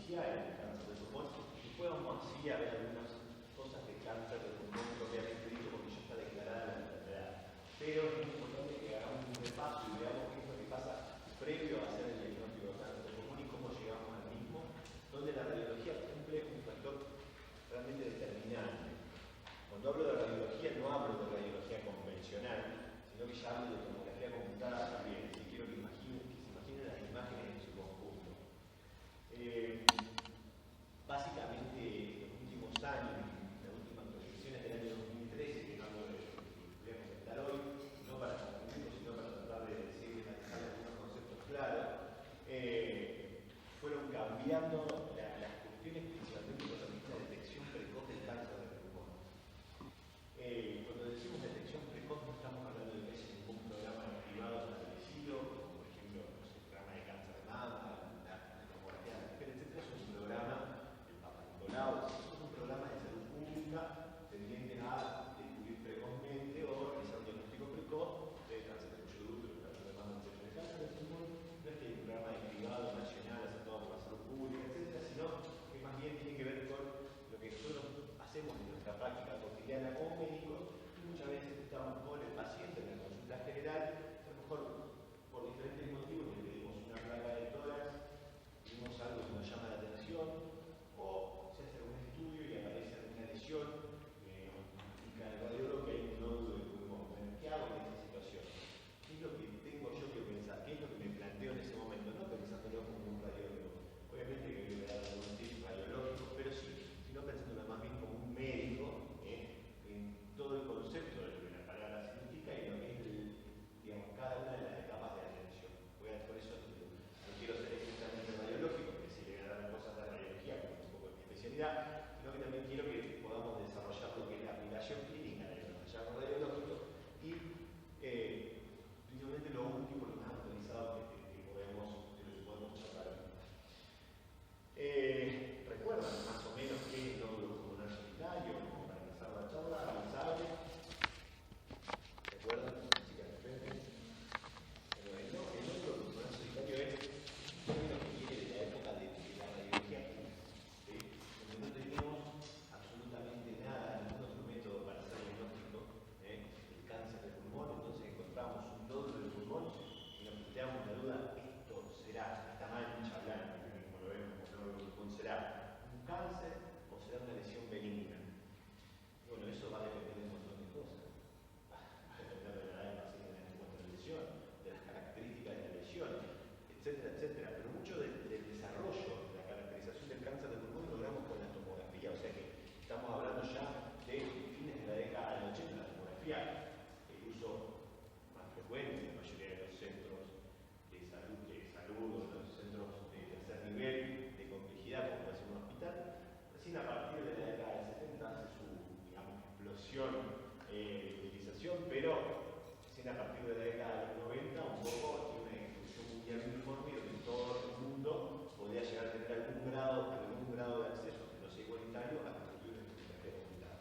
radiología en el cáncer de pulmón. Después vamos así a ver algunas cosas de cáncer de pulmón propiamente dicho, porque ya está declarada la enfermedad. Pero es muy importante que hagamos un repaso y veamos qué es lo que pasa previo a hacer el diagnóstico de cáncer de pulmón y cómo llegamos al mismo, donde la radiología cumple un factor realmente determinante. Cuando hablo de radiología no hablo de radiología convencional, sino que ya hablo de tomografía computada también. Si quiero que se imaginen las imágenes en su conjunto. Básicamente, en los últimos años, las últimas proyecciones del año 2013, que no hablo de lo que voy a comentar hoy, no para confundirlo, sino para tratar de decir, de analizar algunos conceptos claros, fueron cambiando las cuestiones principalmente con la detección precoz del cáncer de pulmón. Cuando decimos detección precoz no estamos hablando de que haya ningún programa privado establecido, como por ejemplo el programa de cáncer de mama, la tomografía de la mujer, etc. Es un programa, el Papa Nicolau, es un programa de salud pública tendiente a descubrir precozmente o realizar un diagnóstico precoz de cáncer de cuello de útero, cáncer de mama, etc. El cáncer de pulmón no es que hay un programa de privado nacional aceptado por la salud pública, etc., sino que más bien tiene que ver con lo que nosotros hacemos en nuestra práctica cotidiana como médicos, y muchas veces estamos con el paciente en la consulta general, a lo mejor por diferentes motivos le pedimos una placa de tórax, vimos algo que nos llama la atención, o se hace algún estudio y aparece alguna lesión, indica el radiólogo que hay un nódulo de pulmón. Bueno, ¿qué hago en esa situación? ¿Qué es lo que tengo yo que pensar? ¿Qué es lo que me planteo en ese momento? No pensándolo como un radiólogo. Obviamente que me voy a dar algún tip radiológico, pero sí, sino pensándolo más bien como un médico, en todo el concepto de lo que la palabra significa y lo que es, digamos, cada una de las etapas de atención. Por eso no quiero ser estrictamente radiológico, porque si le voy a dar cosas de radiología, que es un poco mi especialidad, sino que también quiero que podamos desarrollar lo que es la aplicación clínica de los hallazgos radiológicos y principalmente lo último, lo más actualizado que podemos charlar. ¿Recuerdan más o menos qué es el nódulo pulmonar solitario? Como para empezar la charla, avanzable. ¿Recuerdan? Chicas, frente. Bueno, el nódulo pulmonar solitario es un término que viene de la época de la radiología clínica, ¿sí? Donde no teníamos absolutamente nada, ningún otro método para hacer el diagnóstico del cáncer de pulmón. Entonces encontramos un nódulo de pulmón y nos planteamos la duda: ¿esto será esta mancha blanca, como lo vemos, como nódulo de pulmón, será un cáncer o será una lesión benigna? Bueno, eso va a depender de un montón de cosas. Va a depender de la edad del paciente en el que encuentra la lesión, de las características de la lesión, etcétera, etcétera. Pero mucho del desarrollo, de la caracterización del cáncer de pulmón lo logramos con la tomografía. O sea que estamos hablando ya de fines de la década del 80. La tomografía, el uso más frecuente en la mayoría de los centros de salud o los centros de tercer nivel de complejidad, como puede ser un hospital. Recién a partir de la década del 70 hace su, digamos, explosión de utilización, pero recién a partir de la década de los 90 un poco tiene una distribución mundial uniforme donde todo el mundo podía llegar a tener algún grado de acceso, aunque no sea igualitario, a constituir una tomografía computada.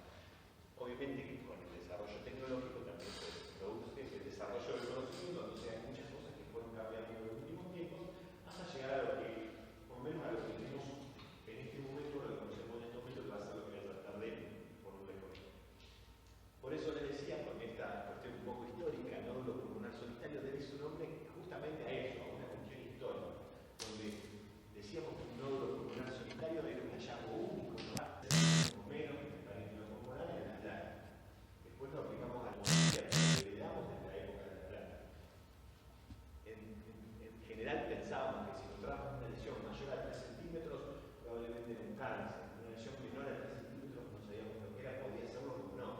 Obviamente que con el desarrollo tecnológico también se produce ese desarrollo del conocimiento, entonces hay muchas cosas que fueron cambiando en los últimos tiempos, hasta llegar a lo que, por lo menos a lo que tenemos en este momento, lo que conocemos en este momento, que va a ser lo que voy a tratar de ponerle por ahí. Por eso les decía, con esta cuestión un poco histórica, el nódulo pulmonar solitario debe su nombre justamente a eso, a una cuestión histórica, donde decíamos que un nódulo pulmonar solitario era un hallazgo único, ¿no? Menos que el parénquima pulmonar en las planas. Después lo aplicamos a la tomografía que heredamos desde la época de la plana. En general pensábamos que si encontrábamos una lesión mayor a 3 centímetros, probablemente era un cáncer. Una lesión menor a 3 centímetros no sabíamos lo que era, podía serlo o no.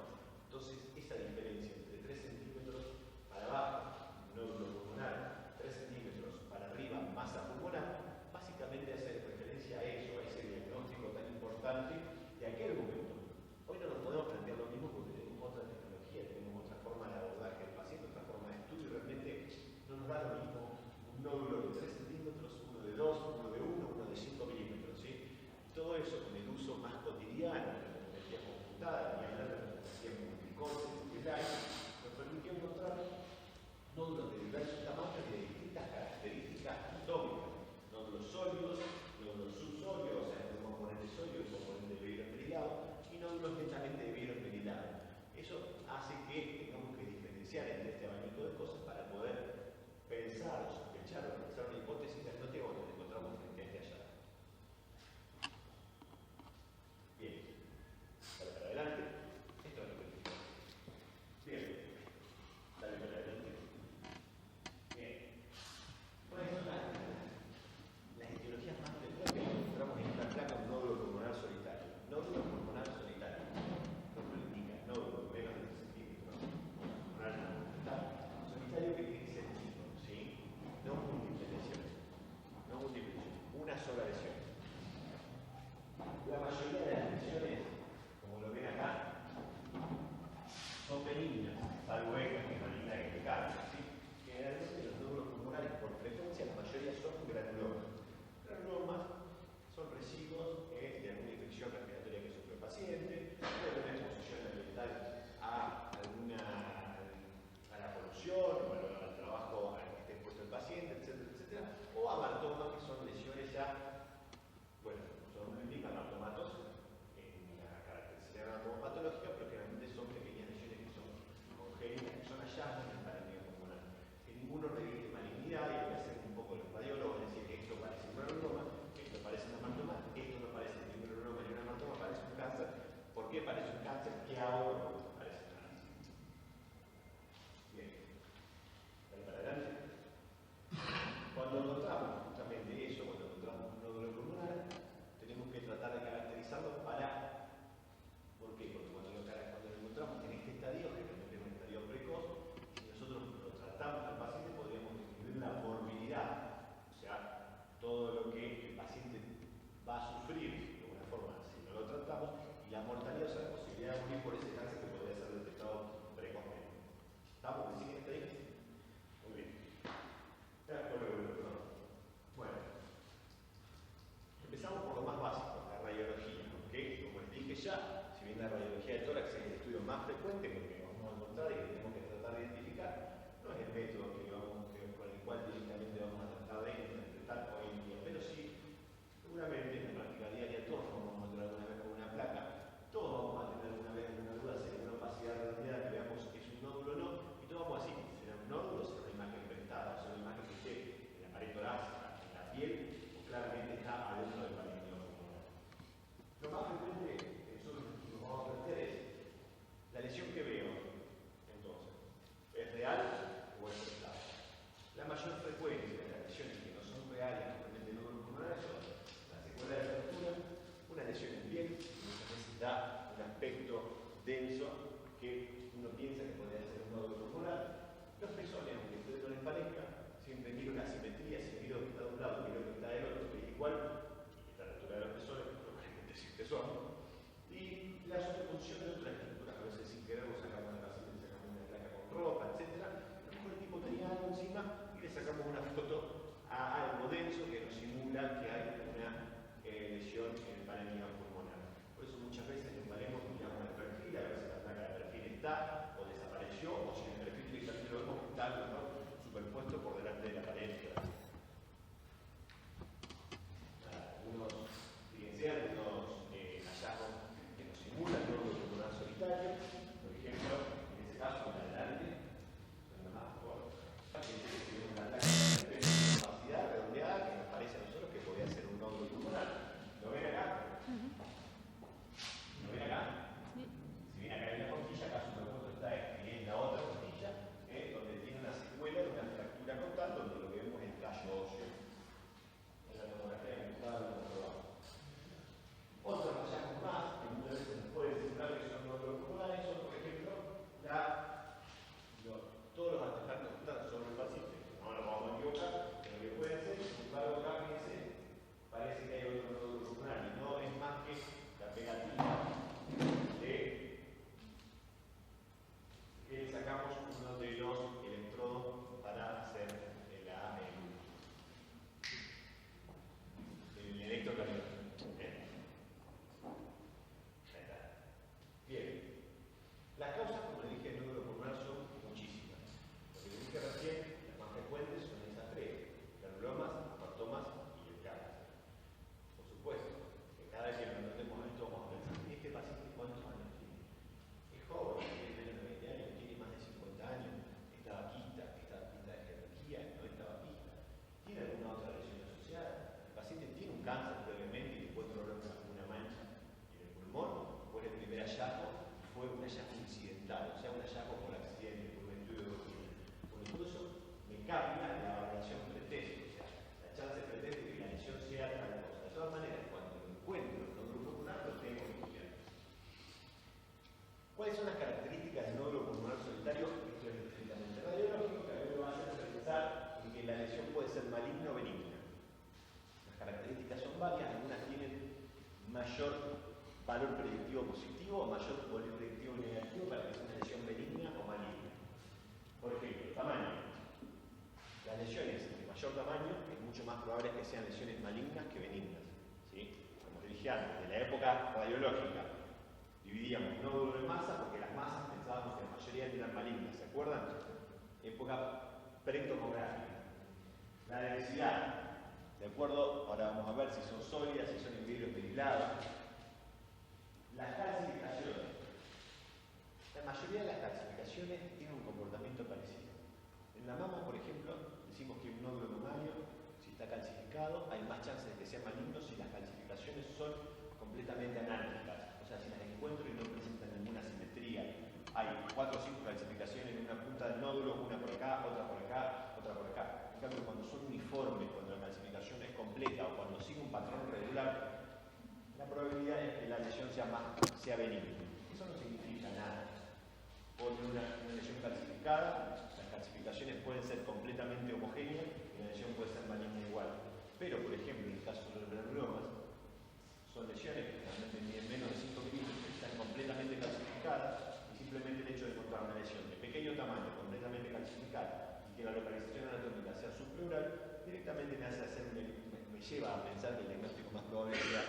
Entonces, esa diferencia entre 3 centímetros para abajo, nódulo pulmonar, 3 centímetros para arriba, masa pulmonar, básicamente hace referencia a eso, a ese diagnóstico tan importante de aquel momento. Hoy no nos podemos plantear lo mismo porque tenemos otra tecnología, tenemos otra forma de abordaje del paciente, otra forma de estudio, y realmente no nos da lo mismo un nódulo de 3 centímetros, uno de 2, uno de 1, uno de 5 milímetros, ¿sí? Todo eso con el uso más cotidiano de la tomografía computada, y hablar de la tomografía multicorte, nos permitió encontrar nódulos de diversos tamaños y de distintas características anatómicas, nódulos sólidos, nódulos subsólidos, cáncer previamente y después una mancha en el pulmón. Fue el primer hallazgo, fue un hallazgo incidental, o sea, un hallazgo por accidente, por un estudio de rutina. Bueno, todo eso me cambia la evaluación pretest, o sea, la chance pretest de que la lesión sea tal cosa. De todas maneras, cuando lo encuentro en el nódulo pulmonar, lo tengo que estudiar. ¿Cuáles son las características del nódulo pulmonar solitario? Esto es estrictamente radiológico, que a mí me va a hacer pensar en que la lesión puede ser maligna o benigna. Las características son varias, algunas tienen mayor valor predictivo positivo o mayor valor predictivo negativo para que sea una lesión benigna o maligna. Por ejemplo, tamaño. Las lesiones de mayor tamaño es mucho más probable que sean lesiones malignas que benignas. ¿Sí? Como te dije antes, de la época radiológica, dividíamos nódulos de masa porque las masas pensábamos que la mayoría eran malignas, ¿se acuerdan? Época pretomográfica. La densidad, ¿de acuerdo? Ahora vamos a ver si son sólidas, si son en vidrio perilados. Las calcificaciones. La mayoría de las calcificaciones tienen un comportamiento parecido. En la mama, por ejemplo, decimos que un nódulo mamario, si está calcificado, hay más chances de que sea maligno si las calcificaciones son completamente anárquicas. O sea, si las encuentro y no presentan ninguna simetría. Hay 4 o 5 calcificaciones en una punta del nódulo, una por acá, otra por acá, otra por acá. En cambio, cuando son uniformes, cuando la calcificación es completa o cuando sigue un patrón regular, la probabilidad es que la lesión sea benigna. Eso no significa nada. Porque una lesión calcificada, las calcificaciones pueden ser completamente homogéneas y la lesión puede ser maligna igual. Pero, por ejemplo, en el caso de los granulomas, son lesiones que realmente miden menos de 5 milímetros, que están completamente calcificadas y simplemente el hecho de encontrar una lesión de pequeño tamaño, completamente calcificada y que la localización anatómica sea subpleural, directamente me lleva a pensar que el diagnóstico más probable sea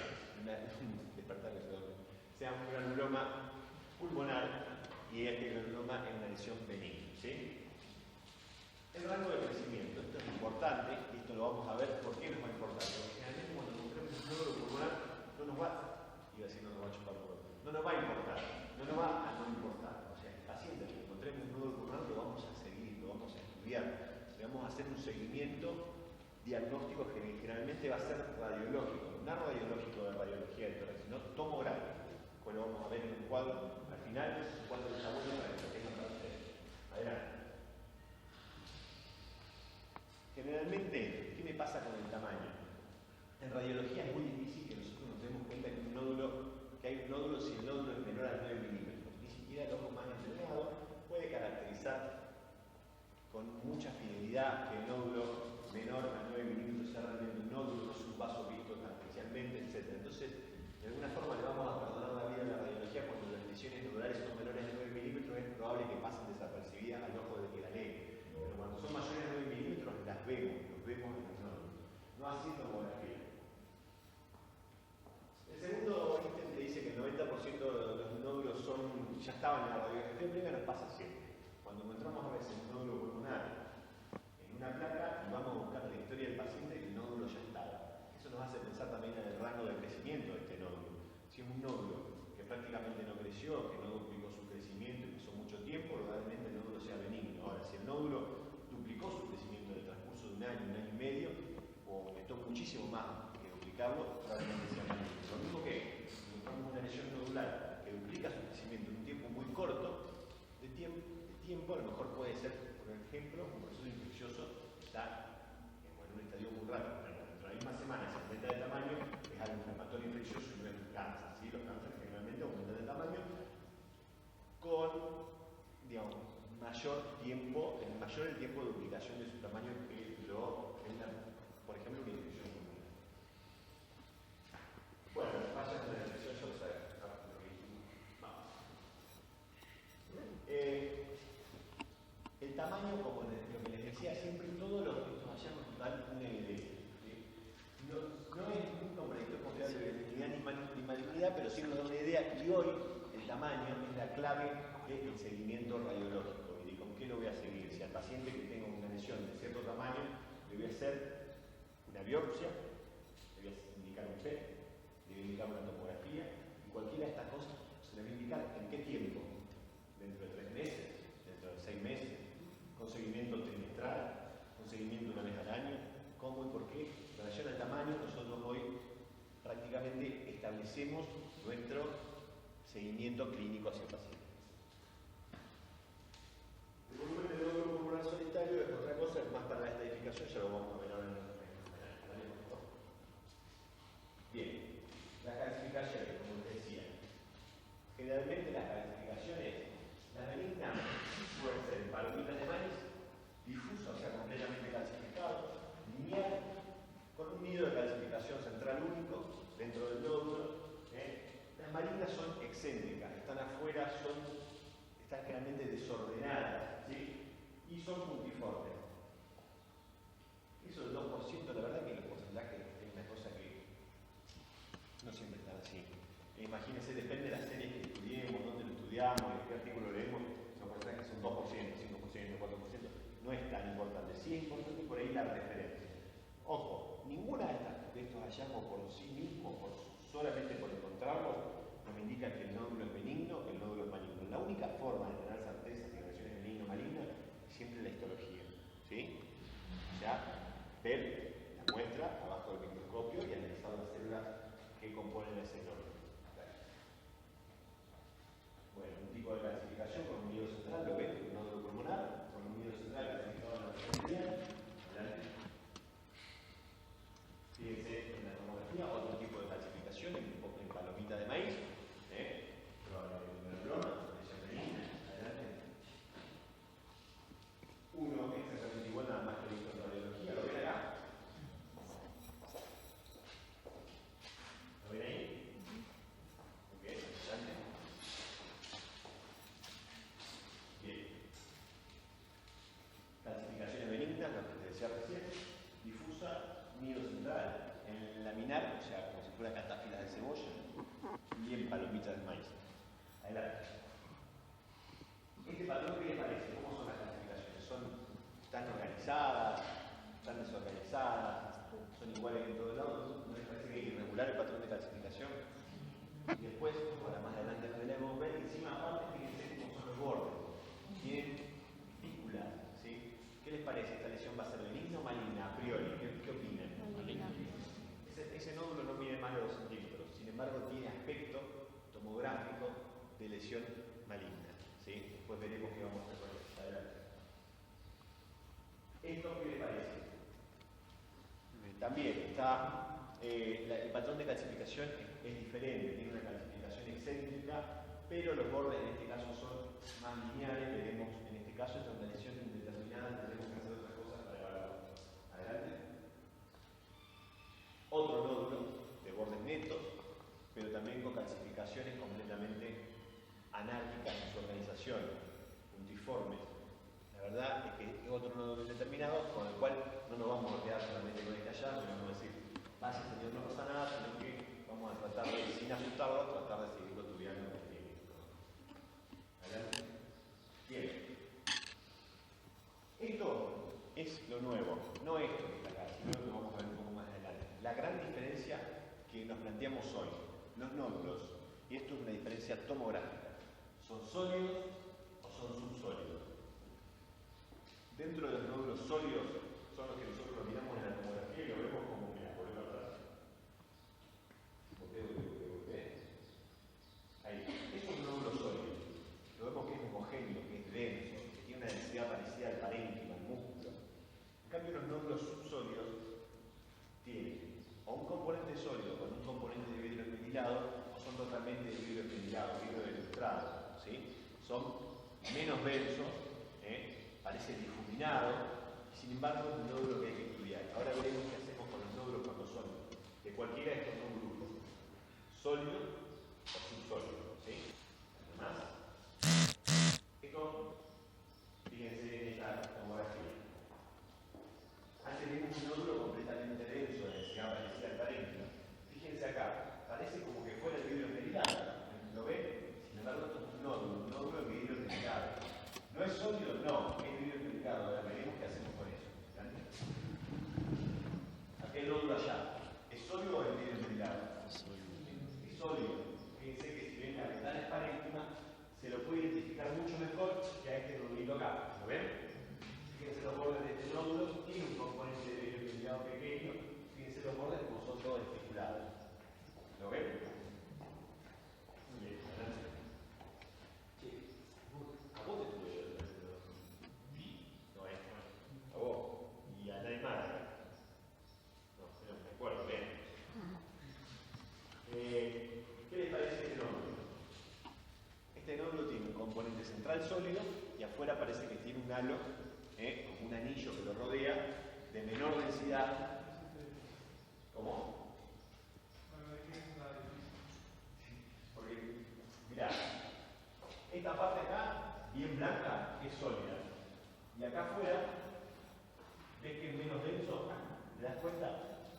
sea un granuloma pulmonar y este granuloma es una lesión benigna. ¿Sí? El rango de crecimiento, esto es importante, y esto lo vamos a ver por qué nos va a importar. Porque generalmente cuando encontremos un nódulo pulmonar no nos va a chupar por otro. No nos va a importar, no nos va a no importar. O sea, el paciente que encontremos un nódulo pulmonar lo vamos a seguir, lo vamos a estudiar, le vamos a hacer un seguimiento diagnóstico que generalmente va a ser radiológico, no radiológico de radiología del tórax, sino tomográfico. Pues lo vamos a ver en un cuadro, al final, un cuadro de está bueno para que lo tengan para ustedes. Adelante. Generalmente, ¿qué me pasa con el tamaño? En radiología es muy difícil que nosotros nos demos cuenta que hay un nódulo si el nódulo es menor a 9 milímetros. Ni siquiera el ojo más entrenado puede caracterizar con mucha fidelidad que el nódulo menor a 9 milímetros sea realmente un nódulo, no es un vaso visto tan especialmente, etc. Entonces, de alguna forma le vamos a perdonar la vida a la radiología cuando las lesiones nodulares son menores a 9 milímetros, es probable que pasen desapercibidas al ojo del que la lee. Pero cuando son mayores a 9 milímetros, las vemos, los vemos en los nódulos. No así tomografía. El segundo ítem te dice que el 90% de los nódulos ya estaban en la radiografía previa, nos pasa siempre. Cuando encontramos a veces un nódulo pulmonar en una placa y vamos a buscar la historia del paciente, el nódulo ya estaba. Eso nos hace pensar también en el rango de crecimiento de este nódulo. Si es un nódulo que prácticamente no creció, que no duplicó su crecimiento y pasó mucho tiempo, probablemente el nódulo sea benigno. Ahora, si el nódulo duplicó su crecimiento en el transcurso de un año y medio, o aumentó muchísimo más que duplicarlo, probablemente sea maligno. Lo mismo que si encontramos una lesión nodular que duplica su crecimiento en un tiempo muy corto de tiempo, a lo mejor puede ser, por ejemplo, un proceso infeccioso que está en un estadio muy rápido, pero dentro de la misma semana se aumenta de tamaño, es algo inflamatorio infeccioso y no es un cáncer. ¿Sí? Los cánceres generalmente aumentan de tamaño con, digamos, mayor el tiempo de duplicación de su tamaño que por ejemplo, una infección pulmonar. Bueno, las fallas de la infección ya lo saben. El tamaño, como lo que les decía siempre, todos estos hallazgos nos dan una idea. ¿Sí? No es un predictor confiable de benignidad ni malignidad, pero sí nos da una idea. Y hoy el tamaño es la clave del seguimiento radiológico. ¿Y de con qué lo voy a seguir? Si al paciente que tenga una lesión de cierto tamaño, le voy a hacer una biopsia, le voy a indicar un PET, le voy a indicar una tomografía, y cualquiera de estas cosas se le va a indicar en qué tiempo. Dentro de 3 meses, dentro de 6 meses, con seguimiento trimestral, con seguimiento una vez al año, cómo y por qué. En relación al tamaño, nosotros hoy lógicamente establecemos nuestro seguimiento clínico hacia el paciente. El volumen del nódulo pulmonar solitario es otra cosa, es más para la estadificación, ya lo vamos a ver ahora en el Bien, las calcificaciones, como les decía. Generalmente las calcificaciones, la benigna puede ser en palomitas de maíz, difusa, o sea, completamente calcificado, lineal, con un nido de calcificación central único dentro del nódulo. Las malignas son excéntricas, están afuera, están generalmente desordenadas, ¿sí? Y son puntiformes. Eso del 2%, la verdad que los porcentajes es una cosa que no siempre están así. Imagínense, depende de las series que estudiemos, dónde lo estudiamos, en qué artículo leemos, los porcentajes son 2%, 5%, 4%, no es tan importante. Sí es importante por ahí la referencia. Ojo, ninguna de estos hallazgos por sí mismos, solamente por encontrarlos, nos indica que el nódulo es benigno, que el nódulo es maligno. La única forma de tener certeza si la relación es benigna o maligna es siempre la histología, ¿sí? O sea, ver la muestra abajo del microscopio y analizar las células que componen ese nódulo. Bueno, un tipo de calcificación con un nido central, lo ven, un nódulo pulmonar, con un nido central calcificado en la región medial. Fíjense en la tomografía, otro tipo de calcificación en palomita de maíz, probablemente una broma, lesión benigna, adelante. Uno exactamente igual, nada más que visto en radiología, lo ven acá. ¿Lo ven ahí? Ok, adelante. Bien. Calcificaciones benignas, lo que te decía recién, difusa, nido central, en laminar, o sea, como si fuera catáfilas de cebolla, y en palomitas de maíz. Adelante. Este patrón, ¿qué les parece? ¿Cómo son las calcificaciones? ¿Están organizadas? ¿Están desorganizadas? ¿Son iguales en todos lados? ¿No les parece que es irregular el patrón de calcificación? Y después, ahora más adelante lo veremos, ver encima aparte, fíjense cómo son los bordes. Tienen fículas, ¿sí? ¿Qué les parece? ¿Esta lesión va a ser benigna o maligna? A priori, ¿qué opinan? Maligna. Ese nódulo no mide más de 2 centímetros, sin embargo tiene aspecto tomográfico de lesión maligna, ¿sí? Después veremos qué vamos a hacer con esto. Adelante. ¿Esto qué les parece? También está, el patrón de calcificación es diferente, tiene una calcificación excéntrica, pero los bordes en este caso son más lineales. Veremos en este caso, esta es una lesión indeterminada, tenemos que hacer otras cosas para evaluarlo. Adelante. Otro nódulo de bordes netos, pero también con calcificaciones completamente anárquicas en su organización, puntiformes. La verdad es que es otro nódulo indeterminado, con el cual no nos vamos a quedar solamente con este hallazgo, no vamos a decir, vaya señor, no pasa nada, sino que vamos a tratar de, sin asustarlo, tratar de seguirlo estudiando en el tiempo. Adelante. Bien. Esto es lo nuevo, no esto que está acá, sino lo que vamos a ver un poco más adelante. La gran diferencia que nos planteamos hoy, los nódulos, y esto es una diferencia tomográfica, ¿son sólidos o son subsólidos? Dentro de los nódulos sólidos son los que nosotros miramos en la tomografía y lo vemos como, mira, volvemos atrás. Ahí. Es un nódulo sólido. Lo vemos que es homogéneo, que es denso, que tiene una densidad parecida al parénquima, al músculo. En cambio, los nódulos subsólidos tienen o un componente sólido con un componente de vidrio esmerilado, o son totalmente de vidrio esmerilado, vidrio ilustrado, ¿sí? Son menos densos, parecen difuminados, sin embargo es un nódulo que hay que estudiar. Ahora veremos qué hacemos con los nódulos cuando son de cualquiera de estos dos grupos, sólido o subsólido, ¿sí? Además, esto, fíjense en esta tomografía. Antes vimos un nódulo completamente denso, de densidad parecida al parénquima. Fíjense acá, parece como que fuera el vidrio esmerilado. ¿Lo ven? Sin embargo, esto es un nódulo de vidrio esmerilado. ¿No es sólido? No, es vidrio esmerilado. Ahora veremos qué hacemos con eso. sólido y afuera parece que tiene un halo, como un anillo que lo rodea, de menor densidad. ¿Cómo? Porque, mirá, esta parte acá, bien blanca, es sólida. Y acá afuera, ¿ves que es menos denso? ¿Te das cuenta?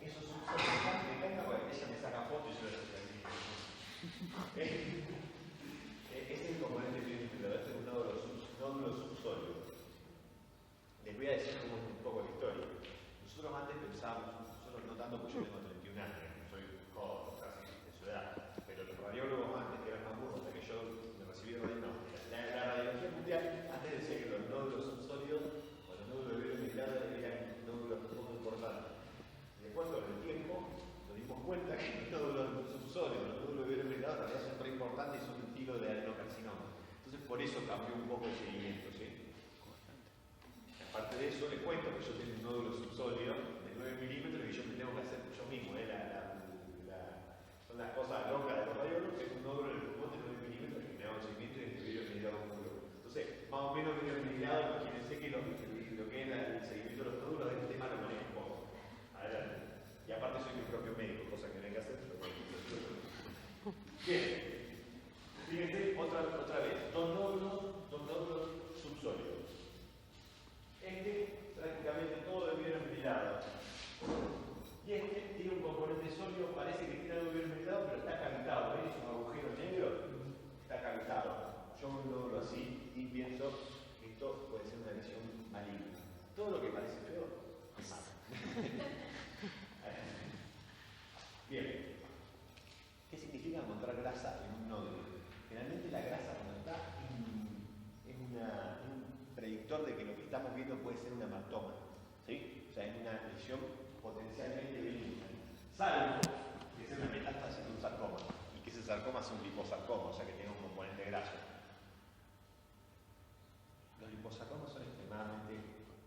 Eso es un sólido. Me encanta porque ella me saca fotos y yo le doy así. Este es el componente biointegrador, este es un nódulo subsólido. Les voy a decir un poco la historia. Nosotros antes pensábamos, nosotros no tanto porque yo tengo 31 años, soy joven, casi de su edad, pero los radiólogos antes, que eran más burros, hasta que yo me recibí de radiología, la radiología mundial antes decía que los nódulos subsólidos o los nódulos biointegradores eran nódulos poco importantes. Después, con el tiempo, nos dimos cuenta que los nódulos subsólidos, los nódulos biointegradores, en realidad son re importantes y son un tiro de adenocarcinoma. Entonces, por eso cambió un poco el seguimiento, ¿sí? Aparte de eso, les cuento que yo tengo un nódulo subsólido de 9 milímetros y yo me tengo que hacer yo mismo. Son las cosas locas de los radiólogos. Tengo un nódulo en el pulmón de 9 milímetros que me hago el seguimiento y el vidrio mirado puro. Entonces, más o menos vidrio mirado, imagínense que lo que es el seguimiento de los nódulos de este tema lo manejo un poco. Adelante. Y aparte soy mi propio médico, cosa que no hay que hacer, pero bueno. Bien. Fíjense otra vez. Dos nódulos subsólidos. Este, prácticamente todo de vidrio esmerilado. Y este tiene un componente sólido, parece que tiene algo de vidrio esmerilado, pero está cavitado. ¿Ven esos agujeros negros? Está cavitado. Yo me lo así y pienso que esto puede ser una lesión maligna. Todo lo que parece feo es malo. Bien. ¿Qué significa encontrar grasa en un nódulo? Generalmente la grasa cuando está es un predictor de que lo que estamos viendo puede ser un hematoma, ¿sí? O sea, es una lesión potencialmente benigna, salvo que sea una metástasis de un sarcoma y que ese sarcoma sea un liposarcoma, o sea que tenga un componente graso. Los liposarcomas son extremadamente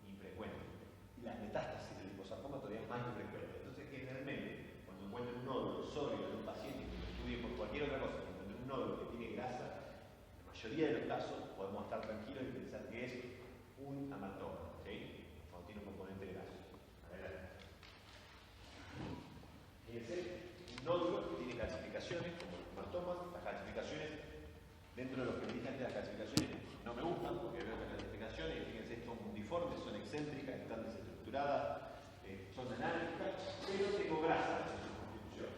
infrecuentes y las metástasis del liposarcoma todavía es más infrecuente. Entonces, generalmente, cuando encuentren un nódulo sólido en un paciente que lo estudie por cualquier otra cosa, que encuentren un nódulo que tiene grasa, en la mayoría de los casos podemos estar tranquilos y pensar que es un hematoma, ¿sí? Cuando tiene un componente graso. Adelante. Fíjense, un nódulo que tiene calcificaciones, como los hematomas. Las calcificaciones, dentro de lo que me dije antes, las calcificaciones no me gustan, porque veo que las calcificaciones, fíjense, son multiformes, son excéntricas, están desestructuradas, son anárquicas, pero tengo grasa en su constitución.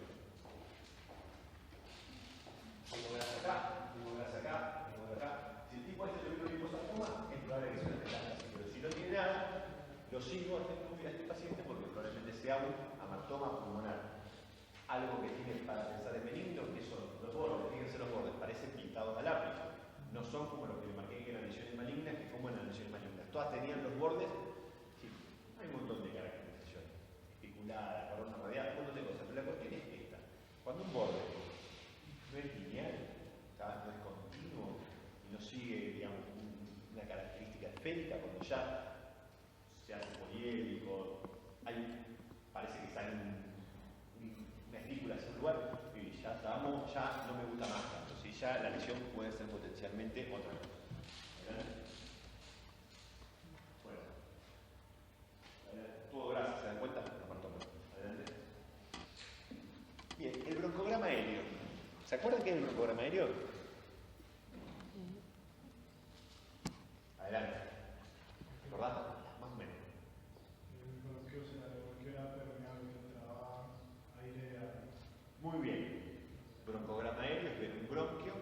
Tengo grasa acá, tengo grasa acá, tengo grasa acá. Si el tipo este tuviera un liposarcoma, es probable que sea una metástasis, pero si no tiene nada, lo sigo a este paciente porque probablemente sea un hematoma pulmonar. Algo que tiene para pensar en benigno, que son los bordes, fíjense los bordes, parecen pintados a lápiz. No son como los que le marqué que eran lesiones malignas, que como eran lesiones malignas. Todas tenían los bordes, sí, hay un montón de caracterizaciones, espiculada, corona radial, un montón de cosas, pero la cuestión es esta. Cuando un borde no es lineal, no es continuo, y no sigue, digamos, una característica esférica, cuando ya se hace poliédrico, parece que sale una estípula hacia un lugar, y ya estamos, ya no me gusta más tanto, ¿sí? Ya la lesión puede ser potencialmente otra cosa. ¿Adelante? Bueno, todo grasa, ¿se dan cuenta? No parto más. Adelante. Bien, el broncograma aéreo. ¿Se acuerdan qué es el broncograma aéreo? Adelante. ¿Recordás? Más o menos. El bronquio era permeable, entraba aire a... Muy bien. Broncograma aéreo es ver un bronquio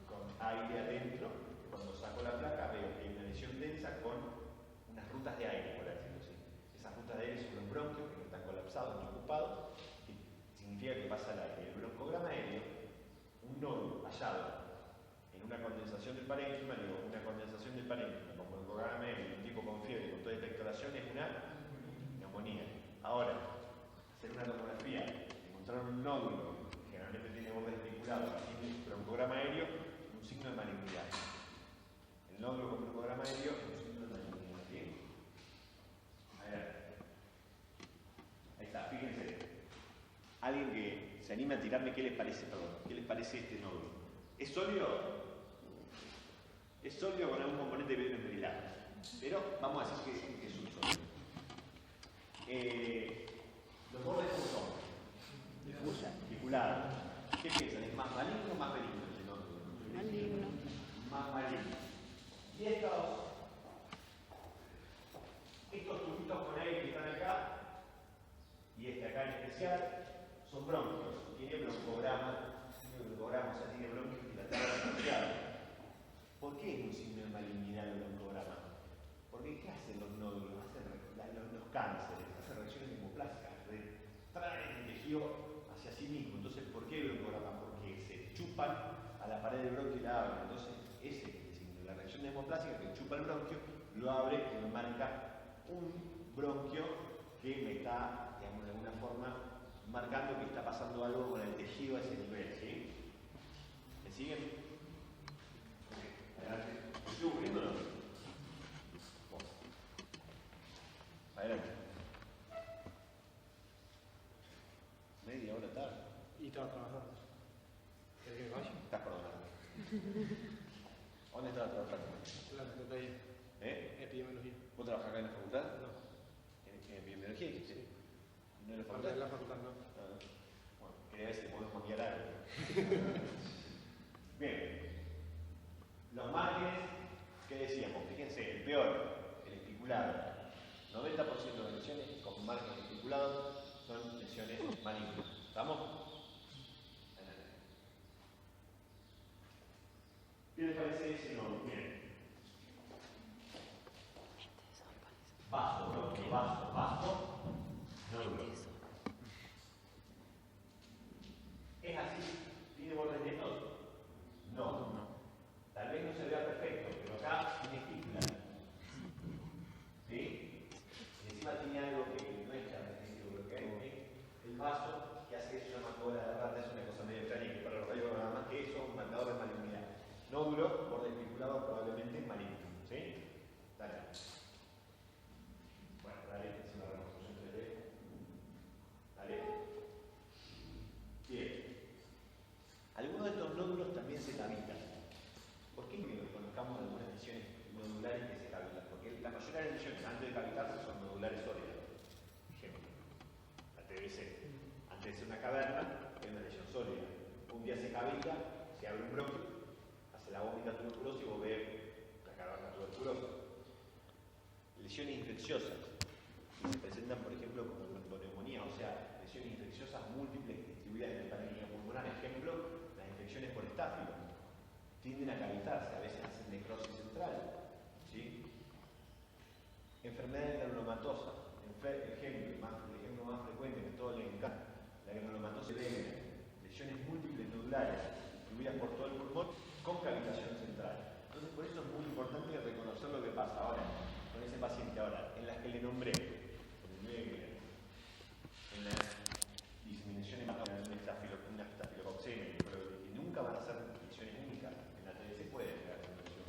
con aire adentro. Cuando saco la placa veo que hay una lesión densa con unas rutas de aire, por decirlo así. Esas rutas de aire son los bronquios que no están colapsados ni ocupados, que significa que pasa el aire. El broncograma aéreo, un nódulo hallado en una condensación del parénquima, digo, una condensación del parénquima con broncograma aéreo, un tipo con fiebre, con toda expectoración, es una neumonía. Ahora, hacer una tomografía, encontrar un nódulo, generalmente tiene bordes espiculados, tiene broncograma aéreo, un signo de malignidad. El nódulo con broncograma aéreo es un signo de malignidad. Bien. Ahí está, fíjense. Alguien que se anime a tirarme qué les parece, perdón, qué les parece este nódulo. ¿Es sólido? Es sólido con algún componente de perilato. Pero vamos a decir que es un sólido. Los bordes son difusa, articulados. ¿Qué piensan? ¿Es más maligno o más benigno? Maligno. Más maligno. Y estos tubitos con aire que están acá, y este acá en especial, son bronquios. Tiene broncograma, o sea, tiene bronquios dilatado asociados. ¿Por qué es un signo de malignidad el broncograma? Porque ¿qué hacen los nódulos? Hacen los cánceres, hacen reacciones hemoplásicas, traen el tejido hacia sí mismo. Entonces, ¿por qué el broncograma? Porque se chupan a la pared del bronquio y la abren. Entonces, ese es el signo. La reacción hemoplástica que chupa el bronquio, lo abre y me marca un bronquio que me está, digamos, de alguna forma marcando que está pasando algo con el tejido a ese nivel, ¿sí? ¿Me siguen? Adelante. ¿Me estoy ocurriendo o no? Bueno. Adelante. Media hora tarde. Y estaba trabajando. ¿Querés que me vaya? Estás perdonando. ¿Dónde estás trabajando? La secretaría. Epidemiología. ¿Vos trabajás acá en la facultad? No. ¿En epidemiología dijiste? Sí. ¿No en la facultad? En la facultad no. Ah, bueno, quería ver si podemos cambiar algo. Bien. Los márgenes, ¿qué decíamos? Fíjense, el peor, el esticulado. 90% de lesiones con margen esticulado son lesiones malignas. ¿Estamos? ¿Qué les parece ese nombre? Bien. Vaso, bronquio, vaso, nódulo. ¿Es así? ¿Tiene bordes netos? No. Tal vez no se vea perfecto, pero acá tiene estípula. ¿Sí? Y encima tiene algo que no es característico, porque el vaso que hace que se llama cola de la rata es una cosa medio extraña, que para los rayos nada más que eso, un marcador de malignidad. Nódulo, borde esticulado, probablemente maligno. ¿Sí? Dale. Bueno, dale, es una reconstrucción 3D. Dale. Bien. Algunos de estos nódulos también se cavitan. ¿Por qué conozcamos algunas lesiones nodulares que se cavitan? Porque la mayoría de las lesiones antes de cavitarse son nodulares sólidas. Ejemplo, la TBC. Antes de ser una caverna, es una lesión sólida. Un día se cavita, se abre un bronquio, hace la vómita tuberculosa y vos ves la caverna tuberculosa. Lesiones infecciosas, que se presentan, por ejemplo, como bronconeumonía, o sea, lesiones infecciosas múltiples distribuidas en el parénquima pulmonar. Ejemplo, las infecciones por estáfilo. Tienden a cavitarse, a veces hacen necrosis central. ¿Sí? Enfermedades granulomatosa. El ejemplo más frecuente que a todos les encanta, la granulomatosis severa. Lesiones múltiples nodulares, distribuidas por todo el pulmón, con cavitación central. Entonces, por eso es muy importante reconocer lo que pasa ahora con ese paciente. Ahora, en las que le nombré, en la diseminación hematógena, una estafilococcemia, que nunca van a ser lesiones únicas. En la TBC puede llegar a ser lesión,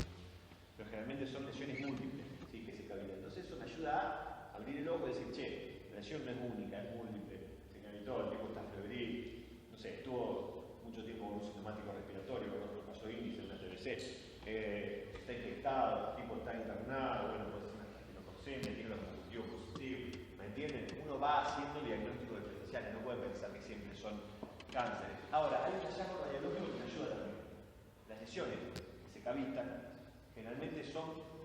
pero generalmente son lesiones múltiples, ¿sí? Que se cavitan. Entonces eso me ayuda a abrir el ojo y decir, che, la lesión no es única, es múltiple. Se cavitó, el tipo está febril, no sé, estuvo mucho tiempo con un sintomático respiratorio, con otro caso índice en la TBC, está infectado, el tipo está internado, bueno, puede ser una estafilococcemia, tiene los cultivos positivos, ¿me entienden? Uno va haciendo diagnósticos diferenciales, no puede pensar que siempre son cánceres. Ahora, hay un hallazgo radiológico que me ayuda también. Las lesiones que se cavitan, generalmente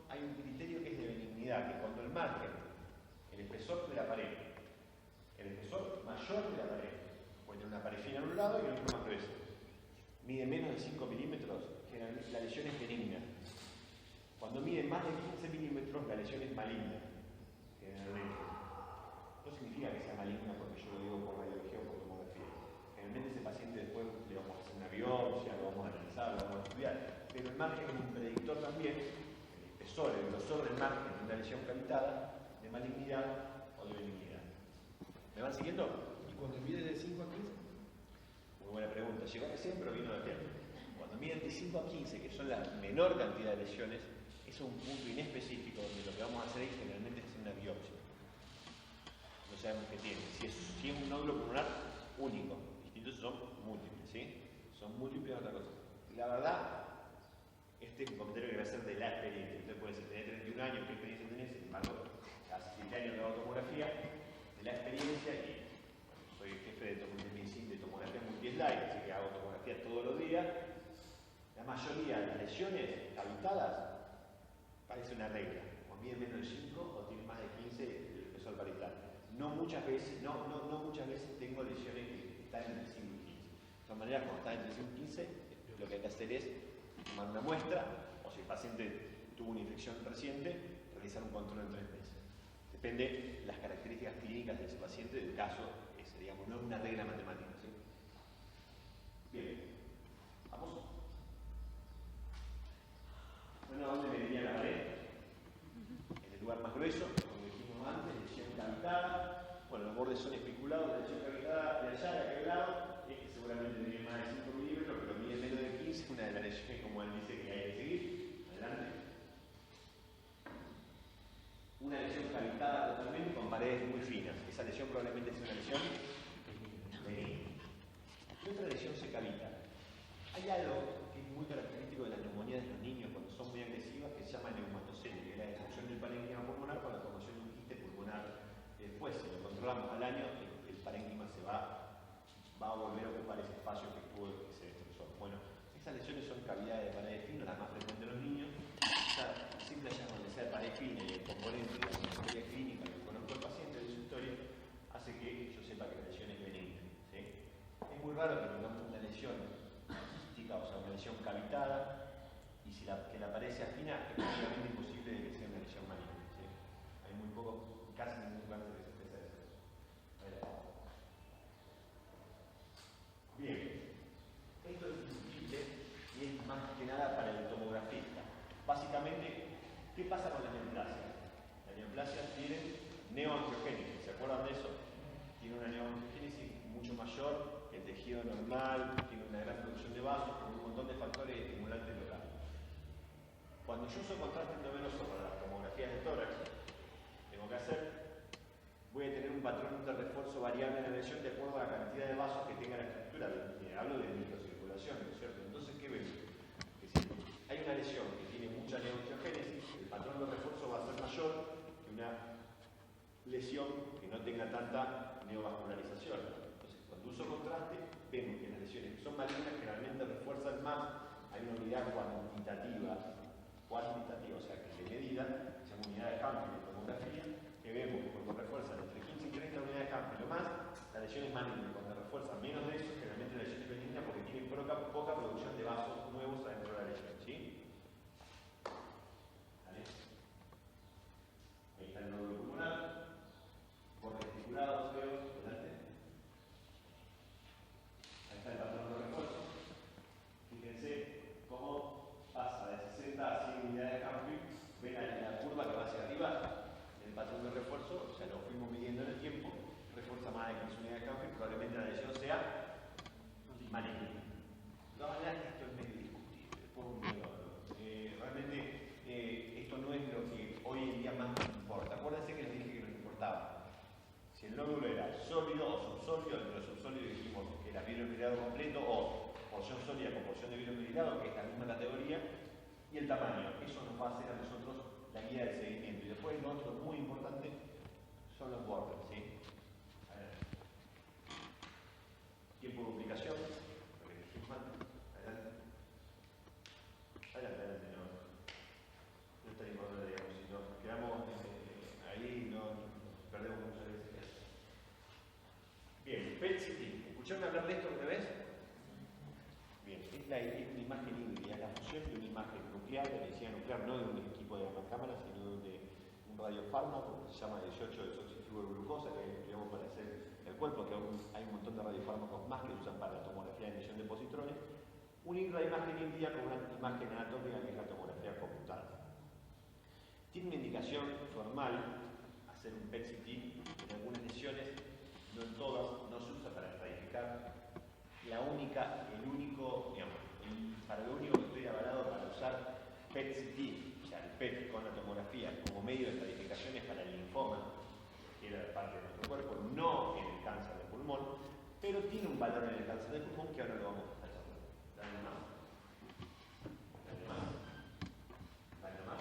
hay un criterio que es de benignidad, que cuando el margen, el espesor de la pared, el espesor mayor de la pared, puede tener una pared fina en un lado y el otro más grueso, mide menos de 5 milímetros, generalmente la lesión es benigna. Cuando mide más de 15 milímetros, la lesión es maligna, generalmente. No significa que sea maligna porque yo lo digo por radiología o por tomografía. Generalmente ese paciente después le vamos a hacer una biopsia, lo vamos a analizar, lo vamos a estudiar. Pero el margen es un predictor también, el espesor, el grosor del margen de una lesión cavitada, de malignidad o de benignidad. ¿Me van siguiendo? ¿Y cuando mide de 5 a 15? Muy buena pregunta. Llegó recién, pero vino de tiempo. Cuando miden de 5 a 15, que son la menor cantidad de lesiones, es un punto inespecífico donde lo que vamos a hacer es generalmente hacer una biopsia. No sabemos qué tiene. Si es un nódulo pulmonar único, distintos son múltiples, ¿sí? Son múltiples otra cosa. La verdad, este es un comentario que voy a hacer slide, así que hago tomografía todos los días. La mayoría de las lesiones cavitadas parece una regla, o mide menos de 5 o tiene más de 15 el espesor parietal. No muchas veces tengo lesiones que están entre 5 y 15. De todas maneras, cuando están entre 5 y 15, lo que hay que hacer es tomar una muestra, o si el paciente tuvo una infección reciente, realizar un control en 3 meses. Depende de las características clínicas de ese paciente, del caso ese, digamos, no es una regla matemática, ¿sí? Bien, vamos. Bueno, ¿a dónde me venía la pared? En el lugar más grueso, como dijimos antes, lesión cavitada. Bueno, los bordes son especulados, la lesión cavitada de allá, de aquel lado, este seguramente mide más de 5 milímetros, pero mide menos de 15, una de las lesiones, como él dice, que hay que seguir. Adelante. Una lesión cavitada totalmente con paredes muy finas. Esa lesión probablemente es una lesión benigna. ¿Qué otra lesión se cavita? Hay algo que es muy característico de las neumonías de los niños cuando son muy agresivas que se llama neumatocele, que es la destrucción del parénquima pulmonar con la formación de un quiste pulmonar. Después, si lo controlamos al año, el parénquima va a volver a ocupar ese espacio que se destruyó. Bueno, esas lesiones son cavidades de paredes finas, las más frecuentes en los niños. El simple hallazgo de ser pared fina y el componente de la historia clínica que conozco al paciente de su historia hace que yo sepa que la lesión es benigna, ¿sí? Es muy raro que tengamos una lesión quística, o sea, una lesión cavitada, y si que la pared sea fina, es prácticamente imposible de que sea una lesión maligna, ¿sí? Hay muy poco, casi ningún cáncer que se expresa de eso. Bien, esto es visible y es más que nada para el tomografista. Básicamente, ¿qué pasa con la neoplasia? La neoplasia tiene neoangiogénesis, ¿se acuerdan de eso? Tiene una neoangiogénesis mucho mayor que el tejido normal, tiene una gran producción de vasos, con un montón de factores estimulantes locales. Cuando yo uso contraste endovenoso para las tomografías de tórax, tengo que hacer, voy a tener un patrón de refuerzo variable en la lesión de acuerdo a la cantidad de vasos que tenga la estructura. Hablo de microcirculación, ¿no es cierto? Entonces, ¿qué vemos? Que si hay una lesión que tiene mucha neoangiogénesis, el patrón de refuerzo va a ser mayor que una lesión que no tenga tanta neovascularización. Entonces, cuando uso contraste, vemos que las lesiones que son malignas generalmente refuerzan más. Hay una unidad cuantitativa, o sea, que de medida, se llama unidad de Campbell en tomografía, que vemos que cuando refuerzan entre 15 y 30 unidades de Campbell o más, la lesión es maligna. Cuando refuerzan menos de eso, generalmente la lesión es benigna porque tiene poca producción de vasos nuevos adentro de la lesión, ¿sí? ¿Vale? Ahí está el nódulo pulmonar, bordes articulados, veo, delante. Ahí está el patrón de refuerzo. Fíjense cómo pasa de 60 a 100 unidades de Campbell. Ven la curva que va hacia arriba, el patrón de refuerzo, o sea, lo fuimos midiendo en el tiempo, refuerza más de 15 unidades de Campbell, probablemente la lesión sea maligna. De todas maneras, esto es medio discutible. Realmente, esto no es lo que hoy en día más nos importa. Acuérdense que les dije que nos importaba. Si el nódulo era sólido o subsólido, dentro del subsólido dijimos que era vidrio espirado completo o porción sólida con porción de vidrio espirado, que es la misma categoría, y el tamaño. Eso nos va a hacer a nosotros la guía del seguimiento. Y después lo otro muy importante son los bordes, ¿sí? Tiempo de duplicación. Adelante, no está importante, digamos, si nos quedamos ahí no perdemos muchas veces. Bien, PET-CT. ¿Escucharon hablar de esto alguna vez? Bien, es una imagen híbrida, la fusión de una imagen nuclear, de medicina nuclear, no de un equipo de cámara, sino de un radiofármaco que se llama 18-desoxifluoroglucosa, que estudiamos para hacer el cuerpo, que aún hay un montón de radiofármacos más que se usan para la tomografía de emisión de positrones. Unir la imagen híbrida con una imagen anatómica que es la tomografía computada. Tiene una indicación formal, hacer un PET-CT en algunas lesiones, no en todas, no se usa para estratificar. El único, digamos, para lo único que estoy avalado para usar PET-CT, o sea, el PET con la tomografía como medio de estratificación es para el linfoma, que era parte de nuestro cuerpo, no en el cáncer de pulmón, pero tiene un valor en el cáncer de pulmón que ahora lo vamos a estar hablando. Dale más.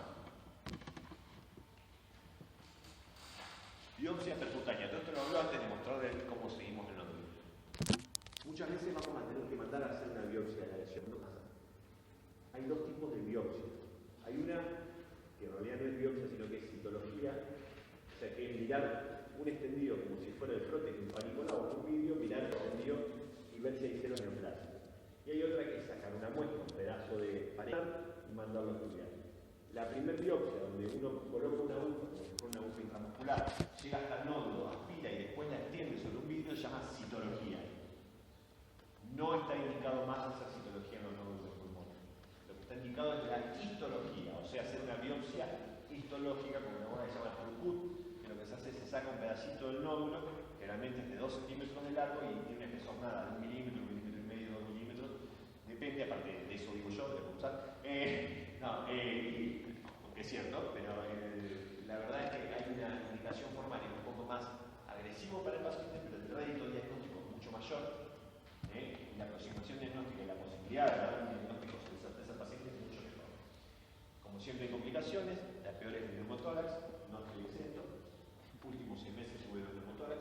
Biopsia percutánea. Todo esto lo habló antes de mostrarles cómo seguimos el nódulo. Muchas veces vamos a mantener Hay dos tipos de biopsia. Hay una que en realidad no es biopsia, sino que es citología, o sea que es mirar un extendido como si fuera el frote de un panícola o un vidrio, mirar el extendido y ver si hay celos neoplásicos. Y hay otra que es sacar una muestra, un pedazo de pared y mandarlo a estudiar. La primera biopsia, donde uno coloca una aguja, como si fuera una aguja intramuscular, llega hasta el nódulo, aspira y después la extiende sobre un vidrio, se llama citología. No está indicado más hacer citología en los nódulos del pulmón. Lo que está indicado es la histología, o sea, hacer una biopsia histológica, como una que se llama Trucut, que lo que se hace es se saca un pedacito del nódulo, generalmente es de 2 centímetros de largo y tiene una espesor nada, de 1 milímetro, 1,5 milímetros, 2 milímetros, depende, aparte de eso digo yo, de usar. Porque es cierto, pero la verdad es que hay una indicación formal y un poco más agresivo para el paciente, pero el rédito diagnóstico es mucho mayor. La aproximación diagnóstica y la posibilidad de dar un diagnóstico sobre certeza al paciente es mucho mejor. Como siempre hay complicaciones, la peor es el neumotórax, no estoy exento. Últimos 6 meses tuve el neumotórax,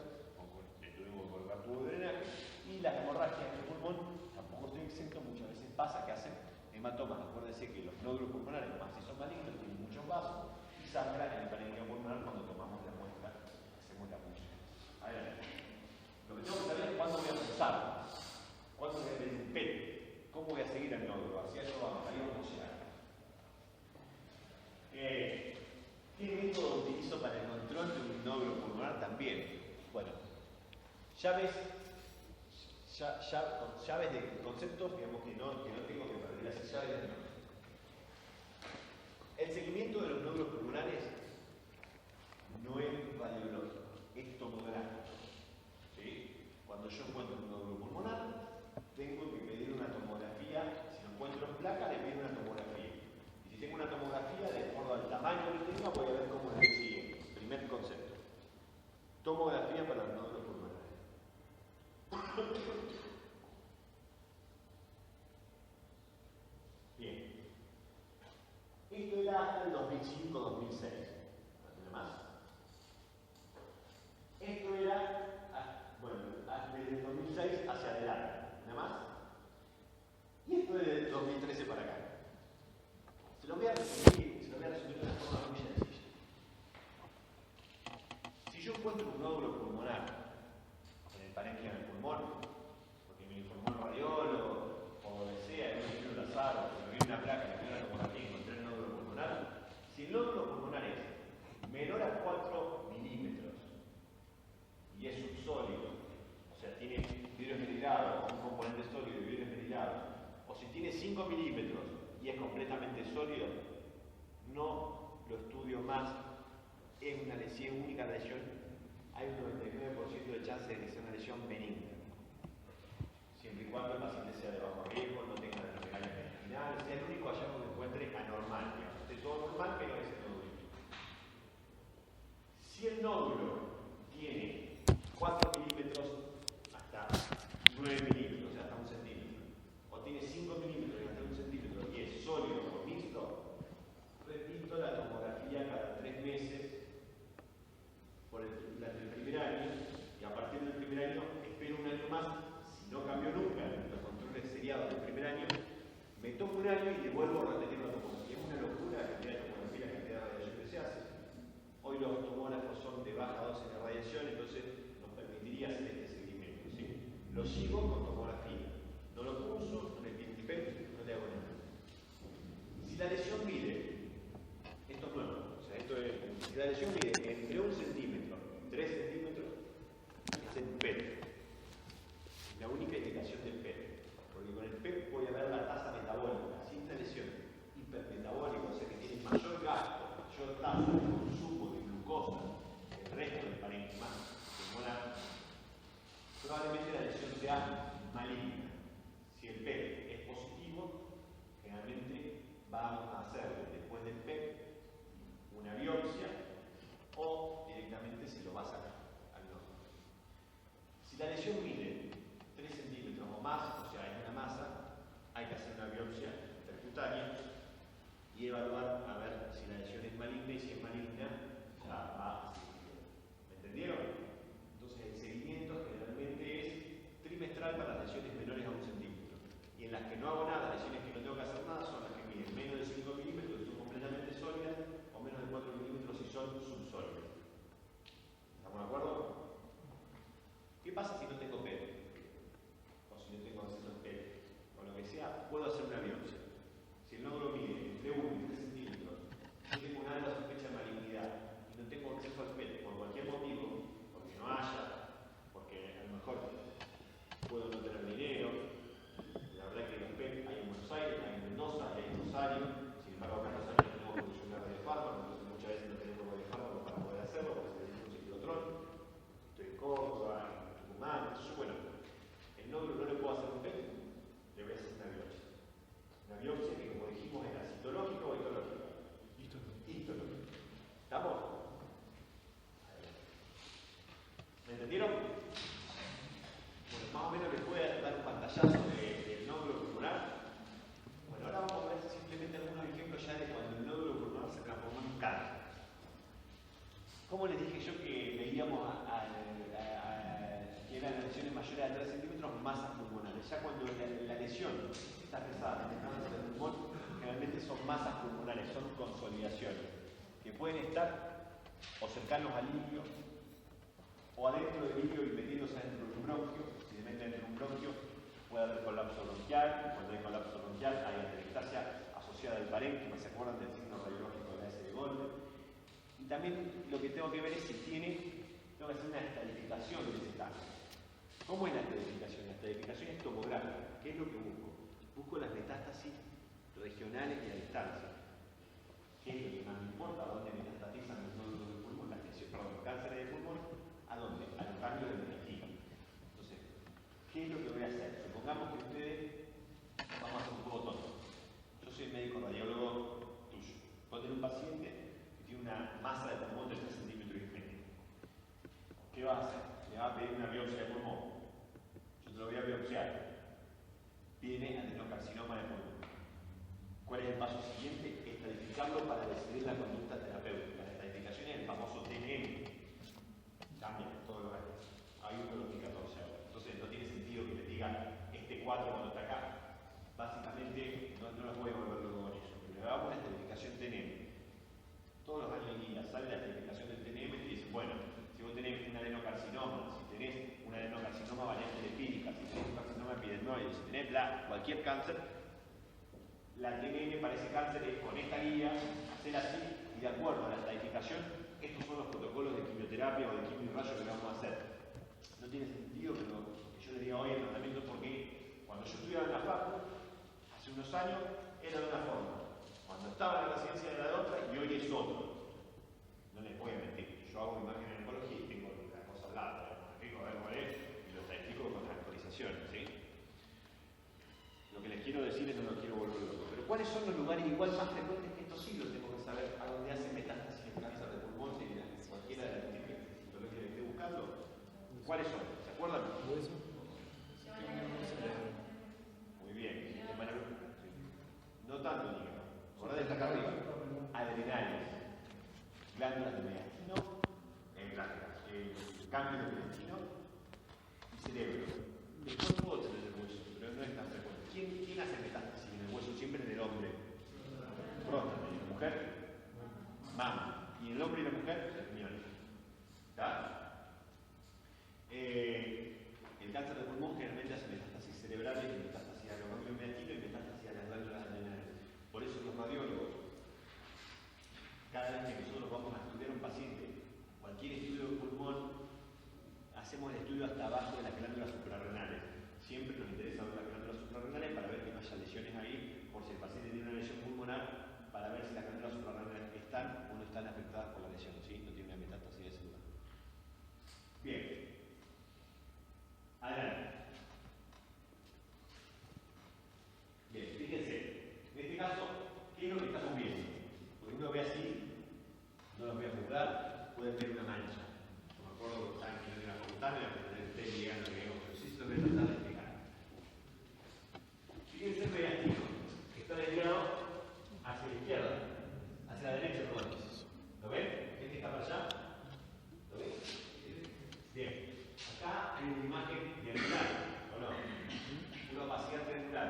tuvimos que colocar tubo de drenaje, y las hemorragias del pulmón, tampoco estoy exento, muchas veces pasa que hacen hematomas. Acuérdense que los nódulos pulmonares, más si son malignos, tienen muchos vasos y sangran en el parénquima pulmonar cuando tomamos la muestra, hacemos la punción. A ver, lo que tengo que saber es cuándo voy a pensar. ¿Cuándo voy a pedir un PET? ¿Cómo voy a seguir el nódulo? Hacia eso vamos, ahí vamos a llegar. ¿Qué método utilizo para el control de un nódulo pulmonar también? Bueno, llaves de conceptos, digamos que no tengo que perder las llaves. No. El seguimiento de los nódulos pulmonares no es radiológico, es tomográfico. ¿Sí? Cuando yo encuentro un nódulo pulmonar, tengo que pedir una tomografía. Si lo encuentro en placa, le pido una tomografía. Y si tengo una tomografía, de acuerdo al tamaño que tenga, voy a ver cómo la sigue. Primer concepto. Tomografía para los nódulos pulmonares. Bien. Esto era hasta el 2005-2006. No más. Esto era, desde el 2006 hacia adelante. ¿Nada más? Y esto es del 2013 para acá. Se lo voy a resumir de una forma muy sencilla. Si yo encuentro un nódulo pulmonar en el parénquima del pulmón, porque me informó el radiólogo, o lo que sea, yo me quiero al azar, o me vi una placa, me vi una tomografía y encontré el nódulo pulmonar, si el nódulo pulmonar es menor a 4 milímetros y es subsólido, o sea, tiene vidrio esmerilado, un componente sólido y vidrio esmerilado, o si tiene 5 milímetros y es completamente sólido, no lo estudio más. Es una lesión, única lesión, hay un 99% de chance de que sea una lesión benigna. Siempre y cuando el paciente sea de bajo riesgo, no tenga regalas intestinales, sea el único hallazgo que encuentre anormal. Esté todo normal, pero ese nódulo. Si el nódulo tiene 4 milímetros hasta 9 milímetros, o sea, hasta 1 centímetro, o tiene 5 milímetros y hasta 1 centímetro, y es sólido o mixto, repito la tomografía cada 3 meses durante el primer año, y a partir del primer año espero un año más. Si no cambió nunca los controles seriados del primer año, me tomo un año y le vuelvo a repetir la tomografía. Es una locura la cantidad de tomografía, la cantidad de radiación que se hace. Hoy los tomógrafos son de baja dosis de radiación, entonces nos permitiría hacer este seguimiento. ¿Sí? Lo sigo con tomografía. No lo pulso, no le pido PET, no le hago nada. Si la lesión mide, esto es nuevo, o sea, si la lesión mide entre 1 centímetro y 3 centímetros, es el PET. La única indicación del PET. Porque con el PET voy a ver la tasa metabólica, sin la lesión hipermetabólica, o sea que tiene mayor gasto, mayor tasa de consumo de glucosa que el resto del parénquima pulmonar, probablemente la lesión sea maligna. Si el PET es positivo, generalmente vamos a hacer después del PET una biopsia o directamente se lo va a sacar al nódulo. Si la lesión mide 3 centímetros o más, o sea, es una masa, hay que hacer una biopsia percutánea y evaluar a ver si la lesión es maligna, y si es maligna, ya va a seguir. ¿Me entendieron? Entonces, el seguimiento generalmente es trimestral para las lesiones menores a 1 centímetro. Y en las que no hago nada, lesiones que no tengo que hacer nada, son las que miden menos de 5 milímetros y son completamente sólidas, o menos de 4 milímetros y son subsólidas. ¿Estamos de acuerdo? ¿Qué pasa si no tengo pelo? O si no tengo acceso al pelo, o lo que sea, puedo hacer una biopsia. Si el nódulo mide entre 1 y 3 centímetros, yo tengo una alta sospecha de malignidad y no tengo acceso al pelo por cualquier motivo, porque no haya, porque a lo mejor puedo no tener dinero. La verdad que los PET hay en Buenos Aires, hay en Mendoza, hay en Rosario. Sin embargo, acá en Rosario no tenemos solución de radiofármacos, entonces muchas veces no tenemos radiofármacos para poder hacerlo, porque se necesita un ciclotrón. Estoy en Córdoba, en Tucumán, entonces bueno, el nódulo no le puedo hacer un PET, le voy a hacer una biopsia. Una biopsia que, como dijimos, era citológica o histológica. Histológica. ¿Estamos? ¿Me entendieron? Bueno, más o menos les voy a dar un pantallazo del nódulo pulmonar. Bueno, ahora vamos a ver simplemente algunos ejemplos ya de cuando el nódulo pulmonar se transformó en un cáncer. ¿Cómo les dije yo que veíamos que eran lesiones mayores a 3 centímetros, masas pulmonares? Ya cuando la lesión está pesada en el cáncer del pulmón, generalmente son masas pulmonares, son consolidaciones, que pueden estar o cercanos al ilio, o adentro del ilio y metiéndose adentro de un bronquio. Si se mete dentro de un bronquio, puede haber colapso bronquial, y cuando hay colapso bronquial hay atelectasia asociada al parénquima, ¿se acuerdan del signo radiológico de la S de Golde? Y también lo que tengo que ver es si tengo que hacer una estadificación de ese cáncer. ¿Cómo es la estadificación? La estadificación es tomográfica. ¿Qué es lo que busco? Busco las metástasis regionales y a distancia. ¿Qué es lo que más me importa? ¿A dónde metastatizan los nódulos del pulmón? Los cánceres de pulmón. ¿A dónde? A los cambios de metastina. Entonces, ¿qué es lo que voy a hacer? Supongamos que ustedes, vamos a hacer un juego tonto. Yo soy médico radiólogo tuyo. Vos tenés un paciente que tiene una masa de pulmón de 3 centímetros y medio. ¿Qué vas a hacer? Le vas a pedir una biopsia de pulmón. Yo te lo voy a biopsiar. Tiene adenocarcinoma de pulmón. ¿Cuál es el paso siguiente? Estadificarlo para decidir la conducta terapéutica. La estadificación es el famoso TNM. Cambia todos los años. Hay uno los 14 ahora. Entonces no tiene sentido que les diga este 4 cuando está acá. Básicamente no los voy a volver loco con eso. Pero le damos una estadificación TNM. Todos los años y sale la estadificación del TNM y te dicen, bueno, si vos tenés un adenocarcinoma, si tenés un adenocarcinoma variante lipídica, si tenés un carcinoma epidemioide, si tenés cualquier cáncer, la TNM para ese cáncer es con esta guía, hacer así, y de acuerdo a la estadificación, estos son los protocolos de quimioterapia o de quimio-rayo que vamos a hacer. No tiene sentido que yo les diga hoy el tratamiento porque cuando yo estudiaba en la facu, hace unos años, era de una forma. Cuando estaba en la residencia era de otra y hoy es otro. No les voy a mentir, yo hago imagen en oncología y tengo la cosa al lado, explico a ver cuál es y lo estadifico con las actualizaciones, ¿sí? Lo que les quiero decir es no lo quiero volver loco. Pero ¿cuáles son los lugares igual más frecuentes que estos sí los tengo que saber a dónde hace metástasis el cáncer de pulmón si cualquiera de las típicas citologías que esté buscando? ¿Cuáles son? ¿Se acuerdan? Muy bien. No tanto el hígado. Acordá de esta acá arriba. Adrenales. Glándulas de mediastino. Cambio de mediastino. Y cerebro. Después puedo tener el hueso, pero no es tan frecuente. ¿Quién hace metástasis en el hueso? Siempre en el hombre. Próstata. ¿Y la mujer? Mama. Y el hombre y la mujer, riñones. ¿Está? El cáncer de pulmón generalmente hace metástasis cerebrales y metástasis a los ganglios mediastinos y metástasis a las glándulas adrenales. Por eso los radiólogos, cada vez que nosotros vamos a estudiar a un paciente, cualquier estudio de pulmón, hacemos el estudio hasta abajo de las glándulas suprarrenales. Siempre nos interesa ver las glándulas suprarrenales para ver que no haya lesiones ahí, por si el paciente tiene una lesión pulmonar, para ver si las glándulas suprarrenales están o no están afectadas por la lesión, ¿sí? No tiene una metástasis de ese lugar. Bien. Adelante. Bien, fíjense. En este caso, ¿qué es lo que estamos viendo? Porque uno ve así, no los voy a juzgar, pueden ver una mancha. No me acuerdo que estaban en la facultad, me la ustedes llegando que pero sí se lo voy a tratar de explicar. Fíjense el mediastino, que está desviado hacia la izquierda, hacia la derecha, perdón. ¿Lo ven? ¿Este está para allá? ¿Lo ven? Bien. Acá hay una imagen triangular, ¿o no? Una opacidad triangular.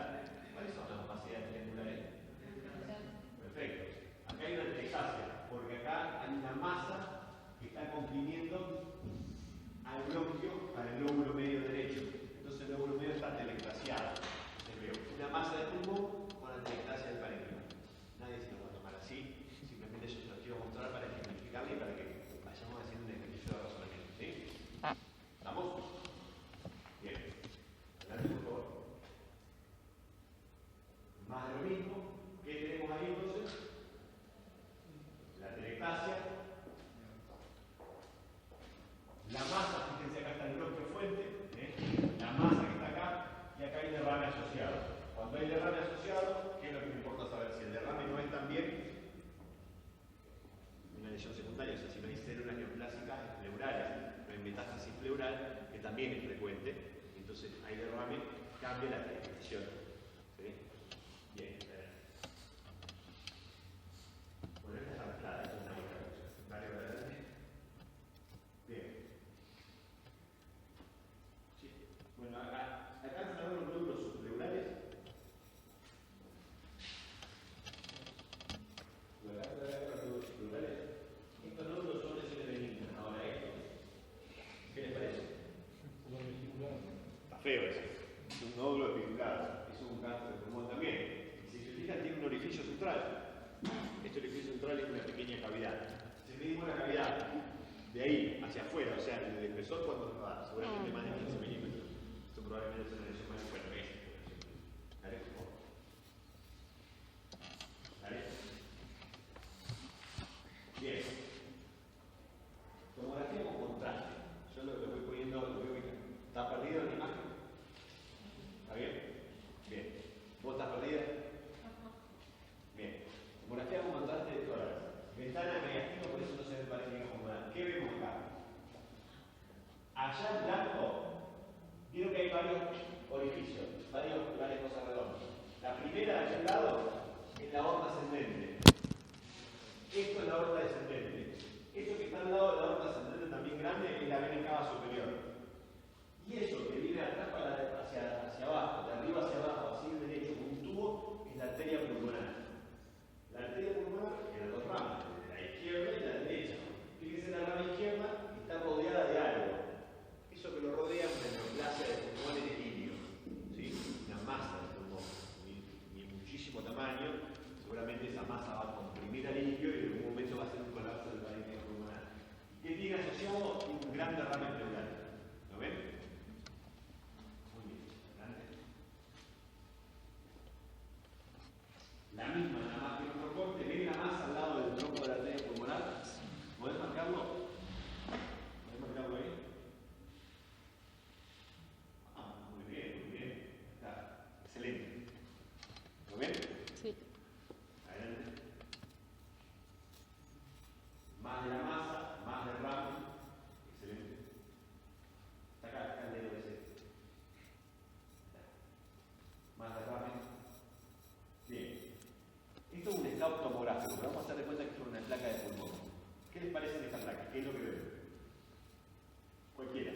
al bronquio, al lóbulo medio derecho. Entonces el lóbulo medio está telectasiado. Entonces veo una masa de pulmón con la telectasia del parénquima. Nadie se lo va a tomar así, simplemente yo se los quiero mostrar para ejemplificarle y para que vayamos haciendo un ejercicio de razonamiento. ¿Sí? ¿Vamos? Bien. Adelante, por favor. Más de lo mismo. ¿Qué tenemos ahí entonces? La telectasia. La masa, fíjense acá está el bronquio fuente, la masa que está acá, y acá hay derrame asociado. Cuando hay derrame asociado, ¿qué es lo que me importa saber? Si el derrame no es también una lesión secundaria, o sea, si no hay células neoplásicas pleurales, no hay metástasis pleural, que también es frecuente, entonces hay derrame, cambia la clasificación. ¿Sí? Bien, bueno, esta está mezclada, esta es una buena cosa. Dale para adelante. Bien. Sí. Bueno, acá están los nódulos subpleurales. Bueno, acá están los nódulos subpleurales. Estos nódulos son lesiones benignas. Ahora esto, ¿qué les parece? Está feo ese. Es un nódulo epiculado. Es un cáncer de pulmón también. Y si se fijan, tiene un orificio central. Este orificio central es una pequeña cavidad. Si medimos la cavidad de ahí hacia afuera, o sea, desde el espesor, ¿cuánto nos va? Seguramente más de 15 milímetros. Esto probablemente es una lesión más fuerte. Dale, por favor. Dale. Bien. Tomografía con contraste. Yo lo voy poniendo, lo veo que está perdido en la imagen. ¿Está bien? Bien. ¿Vos estás perdida? Bien. Tomografía con contraste de tórax. Ventana negativa, por eso no se ve el parénquima pulmonar. ¿Qué vemos acá? Allá en blanco, vieron que hay varios orificios, varias cosas redondas. La primera de aquel lado es la aorta ascendente. Esto es la aorta descendente. Eso que está al lado de la aorta ascendente también grande es la vena cava superior. Y eso que viene atrás hacia abajo, de arriba hacia abajo, así derecho, con un tubo, es la arteria pulmonar. La arteria pulmonar tiene dos ramas, la izquierda y la derecha. Fíjense, la rama izquierda está rodeada de algo. Eso que lo rodea es una neoplasia de pulmones de lirio, ¿sí? Una masa de pulmón, de muchísimo tamaño. Seguramente esa masa va a comprimir al lirio y en algún momento va a ser un colapso del parénquima pulmonar. ¿Qué tiene asociado? Un gran derrame pleural. ¿Lo ven? Muy bien. Adelante. La misma, nada más que otro corte. ¿Ven la masa al lado del tronco de la arteria pulmonar? ¿Podés marcarlo? ¿Podés marcarlo ahí? Muy bien. Está excelente. ¿Lo ven? Sí. Adelante. Más de la masa, más derrame. Excelente. Está acá el dedo ese. Más derrame. Bien. Esto es un scout tomográfico, pero vamos a hacer de cuenta que es una placa de pulmón. ¿Qué les parece de esta placa? ¿Qué es lo que ven? Cualquiera.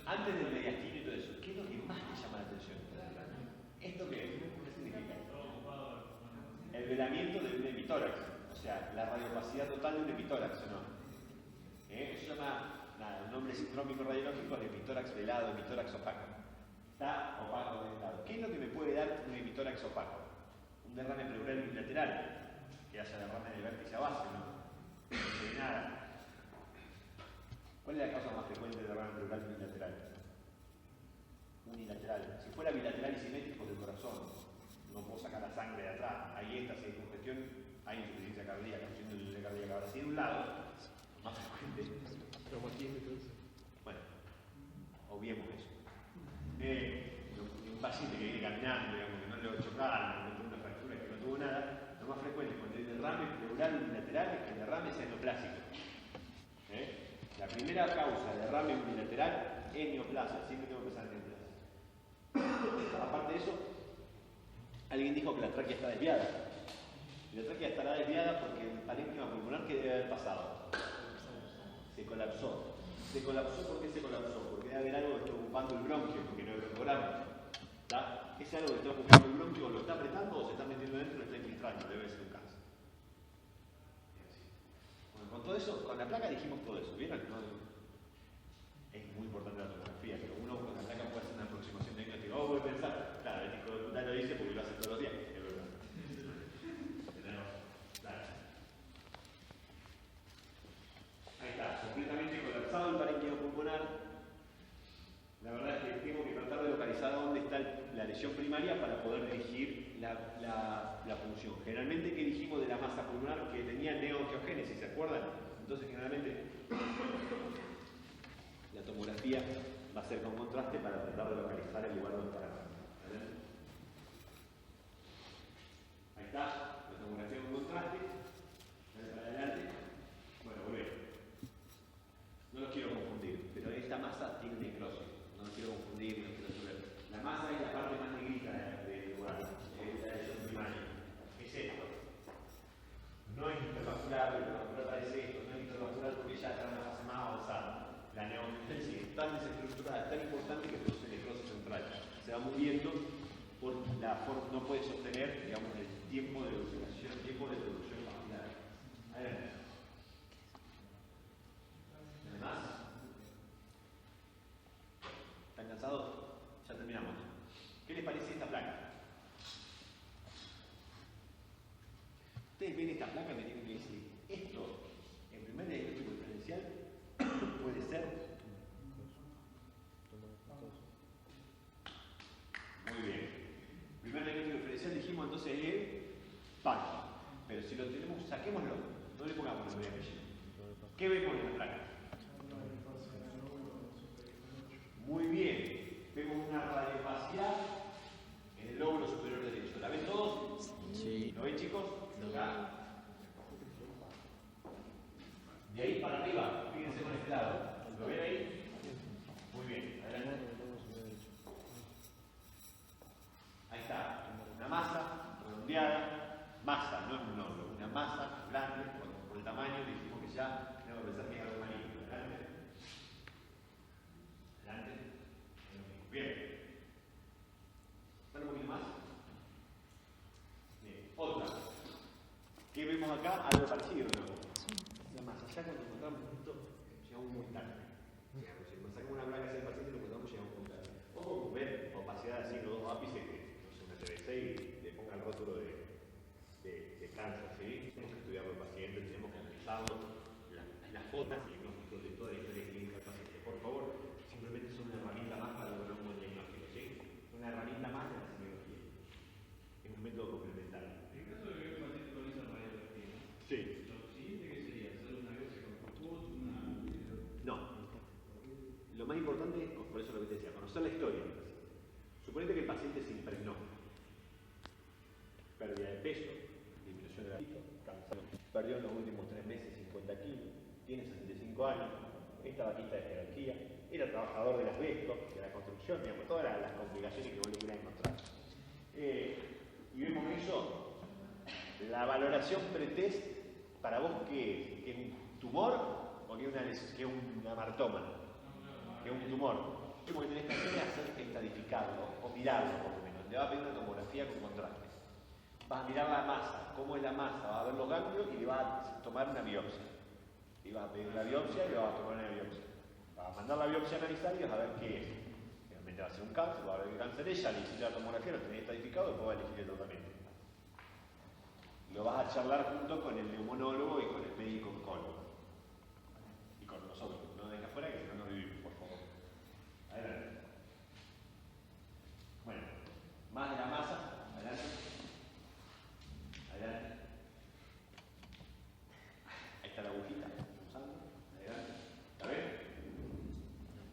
Antes del mediastino y todo eso, ¿qué es lo que más te llama la atención? ¿Esto qué es? ¿Qué significa? El velamiento de un hemitórax, o sea, la radiopacidad total de un hemitórax, ¿o no? Eso se llama, un nombre sindrómico radiológico de hemitórax velado, hemitórax opaco. Está opaco de lado. ¿Qué es lo que me puede dar un hemitórax opaco? Un derrame pleural bilateral, que haya derrame de vértice a base, ¿no? No se ve nada. ¿Cuál es la causa más frecuente de derrame pleural bilateral? Unilateral. Si fuera bilateral y simétrico del corazón, no puedo sacar la sangre de atrás. Ahí está, si hay congestión, hay insuficiencia cardíaca, insuficiencia cardíaca. Ahora, si de un lado, más frecuente. Bueno, obviemos eso. Un paciente que viene caminando, digamos, que no le chocaron, no tuvo una fractura, que no tuvo nada, lo más frecuente cuando hay derrame pleural unilateral es que el derrame sea neoplásico. La primera causa de derrame unilateral es neoplasia, siempre tengo que pensar en neoplasia. Aparte de eso, alguien dijo que la tráquea está desviada. Y la tráquea estará desviada porque el parénquima pulmonar, ¿qué debe haber pasado? Se colapsó. ¿Se colapsó? ¿Por qué se colapsó? Porque debe haber algo que está ocupando el bronquio, porque no hay broncogramas. ¿Está? es algo que está ocupando el bronquio, lo está apretando o se está metiendo dentro y lo está infiltrando, debe ser un cáncer. Bueno, con todo eso, con la placa dijimos todo eso, ¿vieron? No, es muy importante la tomografía, pero uno con la placa puede hacer una aproximación diagnóstica. Oh, voy a pensar, claro, el hijo de puta lo dice porque lo hace todos los días, es verdad. Claro. Ahí está, completamente colapsado el parénquimo pulmonar. La verdad es que tengo que tratar de localizar dónde está la lesión primaria para poder dirigir la punción. Generalmente, ¿qué dijimos de la masa pulmonar? Que tenía neoangiogénesis, ¿se acuerdan? Entonces, generalmente, la tomografía va a ser con contraste para tratar de localizar el lugar donde está la masa. Ahí está, la tomografía con contraste. Dale para adelante. Bueno, volvemos. No los quiero confundir, pero esta masa tiene necrosis. No los quiero confundir, no quiero saber. La masa es la parte más negrita del lugar, es la lesión primaria. Es esto. No es intervascular, el intervascular parece esto, no es intervascular porque ya está en una fase más avanzada. La neoangiogénesis es tan desestructurada, es tan importante que produce necrosis central. Se va muriendo por la forma, no puede sostener, digamos, el tiempo de evolución, el tiempo de producción vascular. Adelante. Además, ¿están cansados? Ya terminamos. ¿Qué les parece esta placa? Ustedes ven esta placa y me tienen que decir, esto, en primer diagnóstico diferencial, puede ser. Muy bien. Primer diagnóstico diferencial dijimos entonces el panco. Pero si lo tenemos, saquémoslo, no le pongamos nombre y apellido. ¿Qué vemos en la placa? Muy bien. Vemos una radiofacial en el lóbulo superior derecho. ¿La ven todos? Sí. ¿Lo ven, chicos? Acá. De ahí para arriba, fíjense con este lado. ¿Lo ven ahí? Muy bien. Adelante. Ahí está. Una masa redondeada. Masa, no es un nódulo. Una masa grande, por el tamaño, dijimos que ya tenemos que pensar que es algo maligno. Adelante. Adelante. Bien. ¿Están un poquito más? Bien. Otra. ¿Qué vemos acá? Algo parecido, ¿no? La masa. Ya cuando encontramos esto, llegamos muy tarde. Si sacamos una placa hacia el paciente, lo encontramos, llegamos muy tarde. O como ver opacidad así, los dos ápices, que no sé, una TBC y le ponga el rótulo de cáncer, ¿sí? Tenemos que estudiarlo al paciente, tenemos que analizarlo, las fotos y diagnósticos de toda la historia clínica del paciente. Por favor, simplemente son una herramienta más para lograr un buen diagnóstico, ¿sí? Una herramienta más de la semiología. Es un método complementario. En caso de que el paciente con esa radiografía, Sí. lo siguiente que sería hacer una biopsia con pulpón, No. Lo más importante es, por eso lo que te decía, conocer la historia. Suponete que el paciente se impregnó. Pérdida de peso, disminución de la cáncer. Perdió en los últimos 3 meses 50 kilos, tiene 65 años, esta vaquita de jerarquía, era trabajador del asbesto, de la construcción, digamos, todas las complicaciones que vos le quieras encontrar. Y vemos eso, la valoración pretest, para vos, ¿qué es? ¿Que es un tumor o que es un amartoma? Que es un tumor. Lo que tenés que hacer es estadificarlo, o mirarlo por lo menos. Le va a pedir una tomografía con contraste. Vas a mirar la masa, cómo es la masa, va a ver los ganglios y le va a tomar una biopsia. Y vas a pedir la biopsia y le vas a tomar una biopsia. Vas a mandar la biopsia a analizar y vas a ver qué es. Realmente va a ser un cáncer, va a ver qué cáncer es, ya le hiciste la tomografía, lo tenés estadificado y después vas a elegir el tratamiento. Lo vas a charlar junto con el neumonólogo y con el médico oncólogo. Y con nosotros, no dejes afuera que si no, no vivimos, por favor. Adelante. Bueno, más de la masa, adelante. Adelante. Ahí está la agujita, usando. Adelante. ¿Está bien?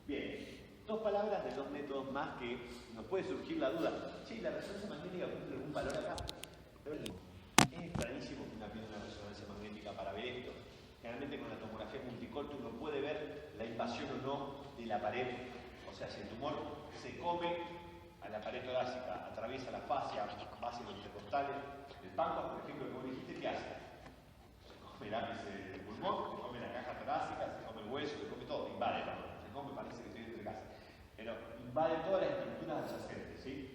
Bien. 2 palabras de 2 métodos más que nos puede surgir la duda. Sí, la resonancia magnética cumple algún valor acá. Es extrañísimo que una pida una resonancia magnética para ver esto. Generalmente con la tomografía multicorte uno puede ver la invasión o no de la pared. O sea, si el tumor se come a la pared torácica, atraviesa la fascia, bases intercostales, el páncreas, por ejemplo, como dijiste, ¿qué hace? Se come el ápice del pulmón, se come la caja torácica, se come el hueso, se come todo, invade, se come, parece que estoy entre casa. Pero invade todas las estructuras adyacentes, ¿sí?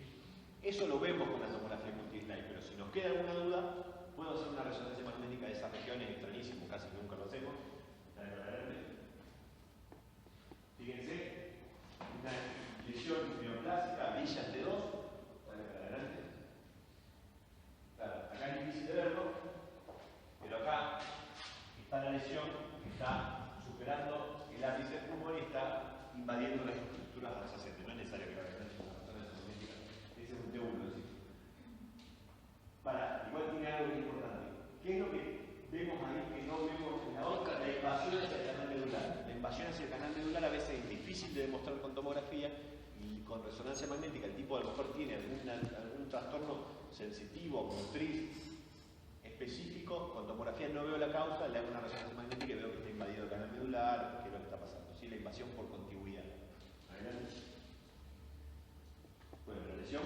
Eso lo vemos con la tomografía multislide, pero si nos queda alguna duda, puedo hacer una resonancia magnética de esas regiones, extrañísimo, casi nunca lo hacemos. Fíjense, una lesión neoplásica, brillante 2, claro, acá es difícil de verlo, pero acá está la lesión que está superando el ápice del pulmón y está invadiendo las estructuras adyacentes. No es necesario que la resonancia magnética. Ese es un T1, ¿sí? Igual tiene algo importante. ¿Qué es lo que vemos ahí que no vemos en la otra? La invasión hacia el canal medular. La invasión hacia el canal medular a veces es difícil de demostrar con tomografía y con resonancia magnética. El tipo a lo mejor tiene algún trastorno sensitivo, motriz específico. Con tomografía no veo la causa, le hago una resonancia magnética y veo que está invadido el canal medular, que es lo que está pasando. ¿Sí? La invasión por contigüidad. Adelante. Bueno, la lesión.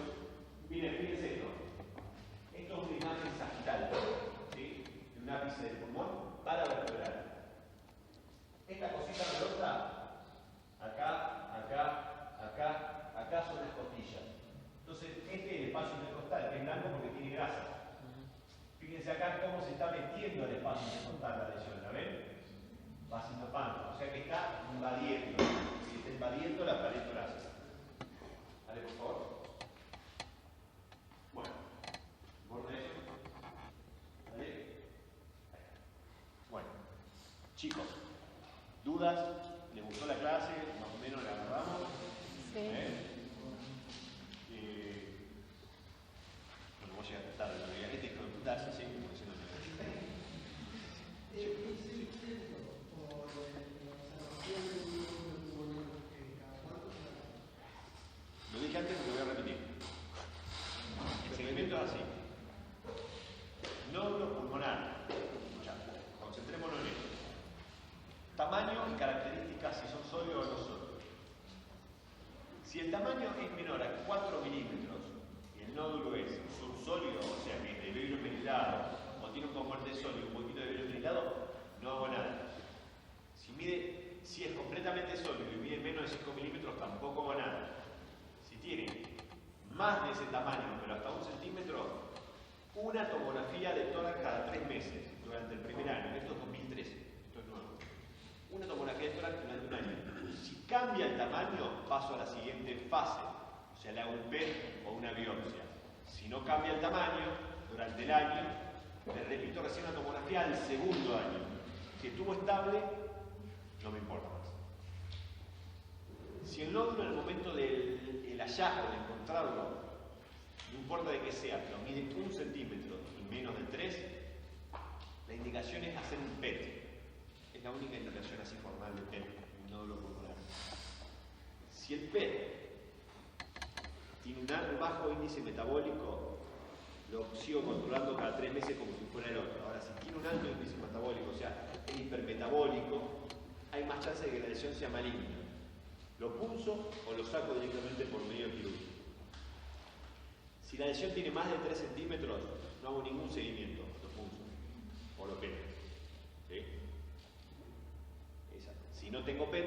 Miren, fíjense esto. Esto es una imagen sagital, ¿sí? De un ápice del pulmón paravertebral. Esta cosita redonda, acá son las costillas. Entonces, este es el espacio intercostal, que es blanco porque tiene grasa. Fíjense acá cómo se está metiendo el espacio intercostal la lesión, ¿la ven? Va sinopando, o sea que está invadiendo, ¿sí? Está invadiendo la pared torácica. Dale, por favor. Bueno, borde eso. ¿Vale? Bueno, chicos, ¿dudas? ¿Les gustó la clase? ¿Más o menos la agarramos? Sí. Bueno, voy a llegar tarde, la verdad. Este es con putas, así como diciendo lo dije antes y lo voy a repetir. El seguimiento es así. Nódulo pulmonar. Ya, concentrémonos en esto. Tamaño y características, si son sólidos o no sólidos. Si el tamaño es menor a 4 milímetros y el nódulo es subsólido, o sea que es de vidrio merilado, o tiene un componente sólido y un poquito de vidrio merilado, no hago nada. Si es completamente sólido y mide menos de 5 milímetros, tampoco hago nada. Si tiene más de ese tamaño, pero hasta 1 centímetro, una tomografía de tórax cada 3 meses durante el primer año. Esto es 2013, esto es nuevo. Una tomografía de tórax durante un año. Si cambia el tamaño, paso a la siguiente fase. O sea, le hago un PET o una biopsia. Si no cambia el tamaño, durante el año, le repito recién una tomografía al segundo año. Si estuvo estable, no me importa más. Si el nódulo en el momento del hallazgo, de encontrarlo, no importa de qué sea, pero mide 1 centímetro y menos de 3, la indicación es hacer un PET. Es la única indicación así formal de PET, un nódulo pulmonar. Si el PET tiene un alto bajo índice metabólico, lo sigo controlando cada 3 meses como si fuera el otro. Ahora, si tiene un alto índice metabólico, o sea, es hipermetabólico, hay más chance de que la lesión sea maligna. ¿Lo punzo o lo saco directamente por medio quirúrgico? Si la lesión tiene más de 3 centímetros, no hago ningún seguimiento, lo punzo o lo PET. ¿Sí? Exacto. Si no tengo PET,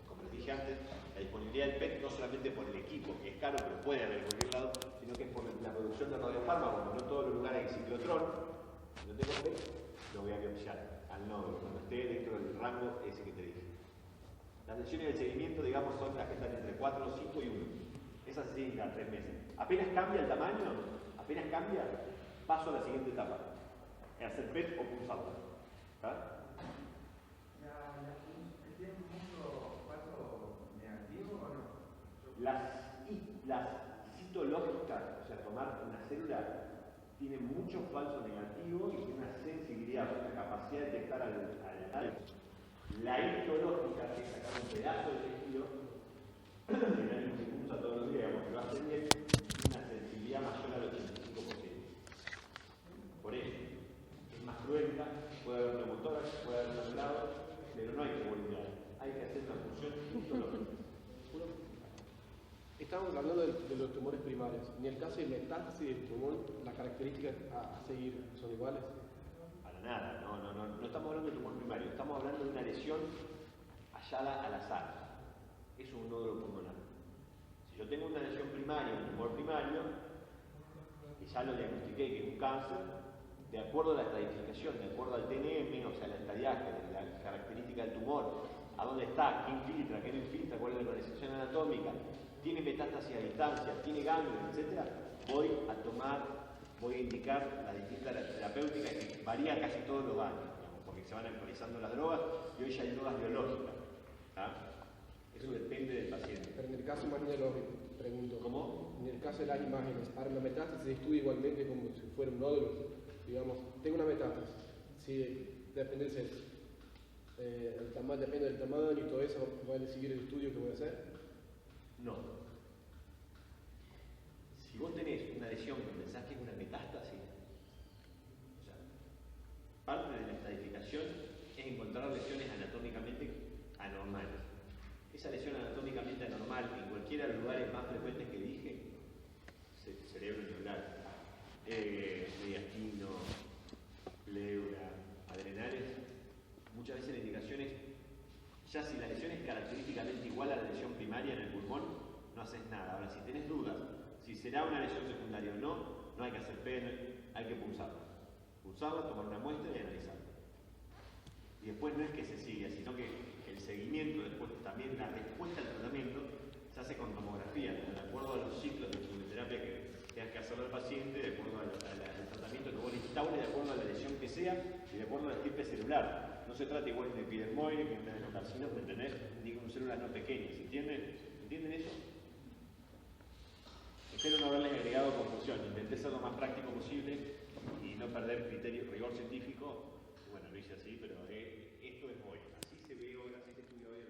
como les dije antes, la disponibilidad del PET no solamente por el equipo, que es caro, pero puede haber en cualquier lado, sino que es por la producción de radiofármacos, como no en todos los lugares hay ciclotrón. Si no tengo PET, lo voy a biopsiar al nódulo, cuando esté dentro del rango ese que te dije. Las lesiones del seguimiento, digamos, son las que están entre 4, 5 y 1. Esas se siguen cada 3 meses. Apenas cambia el tamaño, apenas cambia, paso a la siguiente etapa. Hacer PET o pulsarlo. ¿Está? ¿Tiene mucho falso negativo o no? Las citológicas, o sea, tomar una célula, tiene mucho falso negativo y tiene una sensibilidad, una capacidad de detectar al. La histológica, que es sacar un pedazo de tejido, que nadie se pulsa todos los días, digamos que lo hace bien, tiene una sensibilidad mayor al 85%. Por eso, es más cruenta, puede haber neumotórax, puede haber sangrado, pero no hay que volver. Hay que hacer una función histológica. Estamos hablando de los tumores primarios. En el caso de metástasis del tumor, las características a seguir son iguales. Para nada, no estamos hablando de tumor primario, estamos hablando de una lesión hallada al azar. Eso es un nódulo pulmonar. Si yo tengo una lesión primaria, un tumor primario, que ya lo diagnostiqué, que es un cáncer, de acuerdo a la estratificación, de acuerdo al TNM, o sea, la estadiaje, la característica del tumor, a dónde está, qué infiltra, qué no infiltra, cuál es la organización anatómica, tiene metástasis a distancia, tiene ganglios, etc., voy a indicar la distinta terapéutica que varía casi todos los años, digamos, porque se van actualizando las drogas y hoy ya hay drogas biológicas. Eso depende del paciente. Pero en el caso imaginológico, pregunto. ¿Cómo? En el caso de las imágenes, para la metástasis se estudia igualmente como si fuera un nódulo. Digamos, tengo una metástasis. Si depende del sexo. Depende del tamaño y todo eso, voy a decidir el estudio que voy a hacer. No. Si vos tenés una lesión que pensás que es una metástasis, o sea, parte de la estadificación es encontrar lesiones anatómicamente anormales. Esa lesión anatómicamente anormal en cualquiera de los lugares más frecuentes que dije, cerebro neural, mediastino, pleura, adrenales, muchas veces la indicación es, ya si la lesión es característicamente igual a la lesión primaria en el pulmón, no haces nada. Ahora, si tenés dudas, si será una lesión secundaria o no, no hay que hacer pena, hay que pulsarla. Pulsarla, tomar una muestra y analizarla. Y después no es que se siga, sino que el seguimiento, después también la respuesta al tratamiento, se hace con tomografía, de acuerdo a los ciclos de quimioterapia que tengas que hacerlo al paciente, de acuerdo al tratamiento que vos le instaures, de acuerdo a la lesión que sea y de acuerdo al tipo celular. No se trata igual de epidermoide que un adenocarcinoma, ¿me entendés? Ni con células no pequeñas, ¿entienden eso? Espero no haberles agregado confusión, intenté ser lo más práctico posible y no perder rigor científico. Bueno, lo hice así, pero esto es hoy, así se ve ahora, así se estudia hoy.